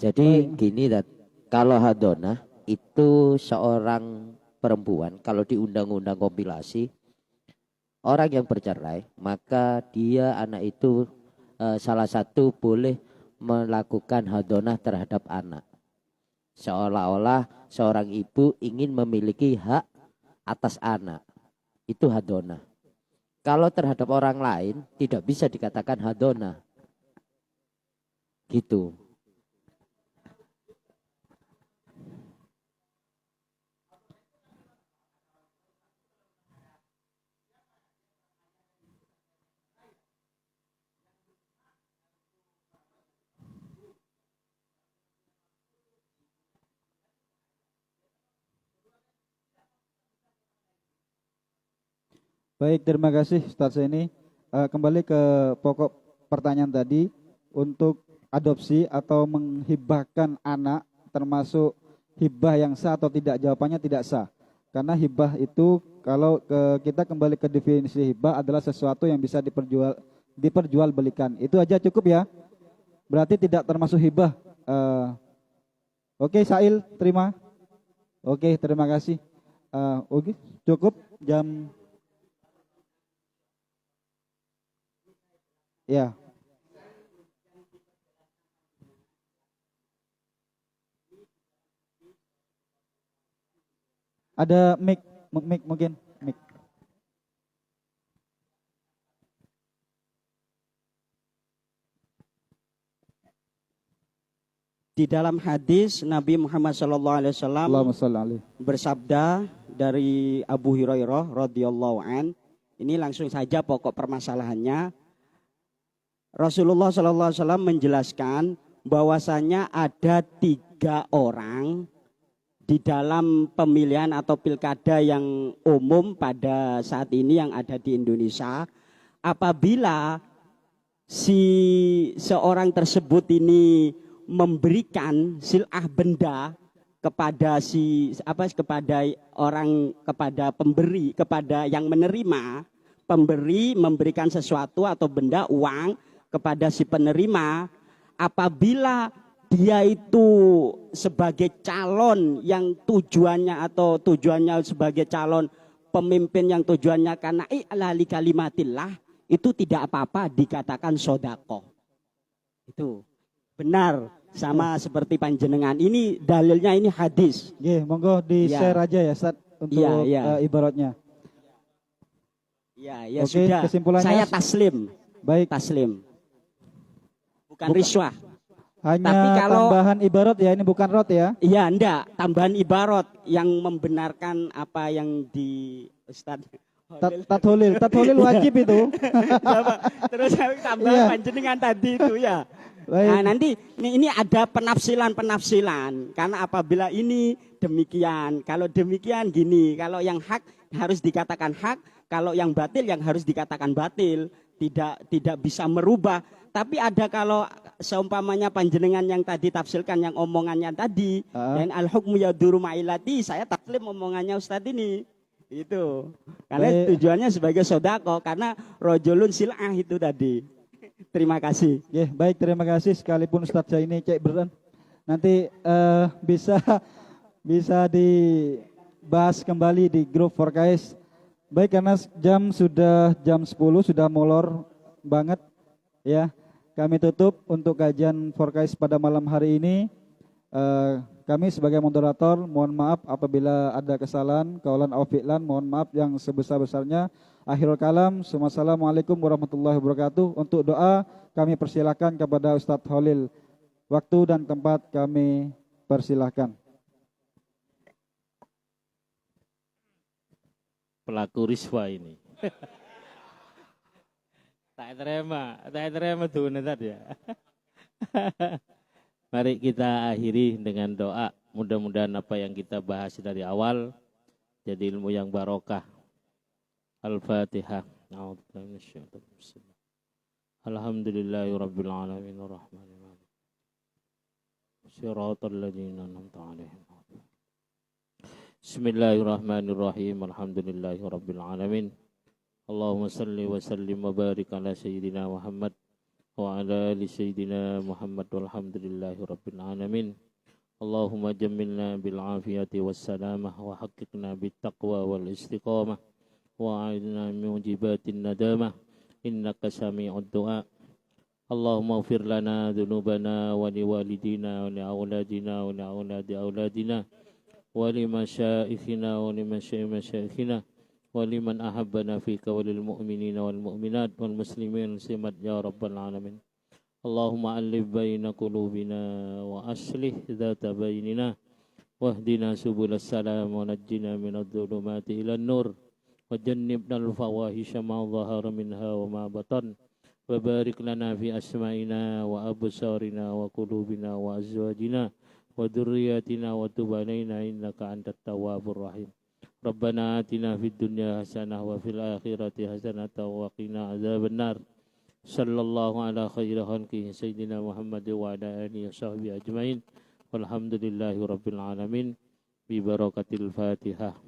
Jadi gini, kalau hadonah itu seorang perempuan kalau di undang-undang kompilasi orang yang bercerai, maka dia anak itu salah satu boleh melakukan hadonah terhadap anak. Seolah-olah seorang ibu ingin memiliki hak atas anak. Itu hadonah. Kalau terhadap orang lain tidak bisa dikatakan hadonah. Gitu. Baik, terima kasih Ustaz ini. Kembali ke pokok pertanyaan tadi, untuk adopsi atau menghibahkan anak termasuk hibah yang sah atau tidak, jawabannya tidak sah. Karena hibah itu kalau kita kembali ke definisi hibah adalah sesuatu yang bisa diperjualbelikan. Itu aja cukup ya. Berarti tidak termasuk hibah. Oke, Sail, terima. Oke, terima kasih. Oke, cukup jam. Ya. Ada mic mungkin mic. Di dalam hadis Nabi Muhammad SAW bersabda dari Abu Hurairah radhiyallahu an, ini langsung saja pokok permasalahannya. Rasulullah SAW menjelaskan bahwasanya ada 3 orang di dalam pemilihan atau pilkada yang umum pada saat ini yang ada di Indonesia. Apabila seorang tersebut ini memberikan sil'ah benda kepada kepada pemberi, kepada yang menerima, pemberi memberikan sesuatu atau benda, uang kepada si penerima, apabila dia itu sebagai calon yang tujuannya sebagai calon pemimpin yang tujuannya karena i'lali kalimatillah, itu tidak apa-apa dikatakan sodako. Itu benar sama seperti panjenengan. Ini dalilnya, ini hadis. Monggo di-share aja ya Ustaz untuk ibaratnya. Ya Oke, sudah. kesimpulannya Saya taslim. Baik. Taslim. Bukan riswah. Hanya Tapi kalau tambahan ibarat ya, ini bukan rot ya. Iya, enggak, tambahan ibarat yang membenarkan apa yang di Ustaz Tatholil wajib itu. Terus tambahan panjenengan tadi itu ya. Baik. Nah, nanti ini ada penafsilan karena apabila ini demikian, kalau demikian gini, kalau yang hak harus dikatakan hak, kalau yang batil yang harus dikatakan batil, tidak bisa merubah. Tapi ada kalau seumpamanya panjenengan yang tadi tafsirkan yang omongannya tadi, dan al-hukmu yaduru ma'ilati, saya taslim omongannya Ustadz ini. Itu. Karena tujuannya sebagai sodako, karena rojulun sil'ah itu tadi. Terima kasih. Baik, terima kasih. Sekalipun Ustadz saya ini cek beran, nanti bisa dibahas kembali di grup Forkais. Baik, karena sudah jam 10, sudah molor banget ya. Kami tutup untuk kajian Forkais pada malam hari ini. Kami sebagai moderator mohon maaf apabila ada kesalahan, qaulan aw fi'lan, mohon maaf yang sebesar-besarnya. Akhirul kalam, wassalamualaikum warahmatullahi wabarakatuh. Untuk doa kami persilakan kepada Ustadz Holil. Waktu dan tempat kami persilahkan. Pelaku riswa ini. tak terima tuh tadi ya. Mari kita akhiri dengan doa. Mudah-mudahan apa yang kita bahas dari awal jadi ilmu yang barokah. Al-Fatihah. Alhamdulillahirabbil alamin arrahmanir rahim. Shiratal ladzina an'amta 'alaihim. Bismillahirrahmanirrahim. Alhamdulillahirabbil alamin. Allahumma salli wa sallim wa barik ala sayyidina Muhammad wa ala ali sayyidina Muhammad walhamdulillahirabbil alamin. Allahumma jammilna bil afiyati was salamah wa haqiqna bit taqwa wal istiqamah wa a'idna min mujibatin nadamah innaka sami'ud du'a. Allahumma ighfir lana dhunubana wa liwalidina wa li auladina wa li auladi auladina wa li masyaikhina wa li masyaikhina wa liman ahabbana fika wa lil mu'minina wal mu'minat wal muslimin simat ya rabbal alamin. Allahumma alif baina qulubina wa aslih dzata bainina wahdina subulas salam wa najjina minadh dhulumati ilan nur wa jannibna al fawahisha ma dhahara minha wa ma batan wa barik lana fi asma'ina wa absarina wa qulubina wa azwajina wa dhurriyyatina wa tub alaina innaka antat tawwabur rahim. Rabbana atina fid dunya hasanah wa fil akhirati hasanah wa qina adzabannar. Sallallahu ala khairi khalqihi sayyidina Muhammad wa ala alihi wa sahbihi ajmain. Walhamdulillahi rabbil alamin. Bi barakatil Fatihah.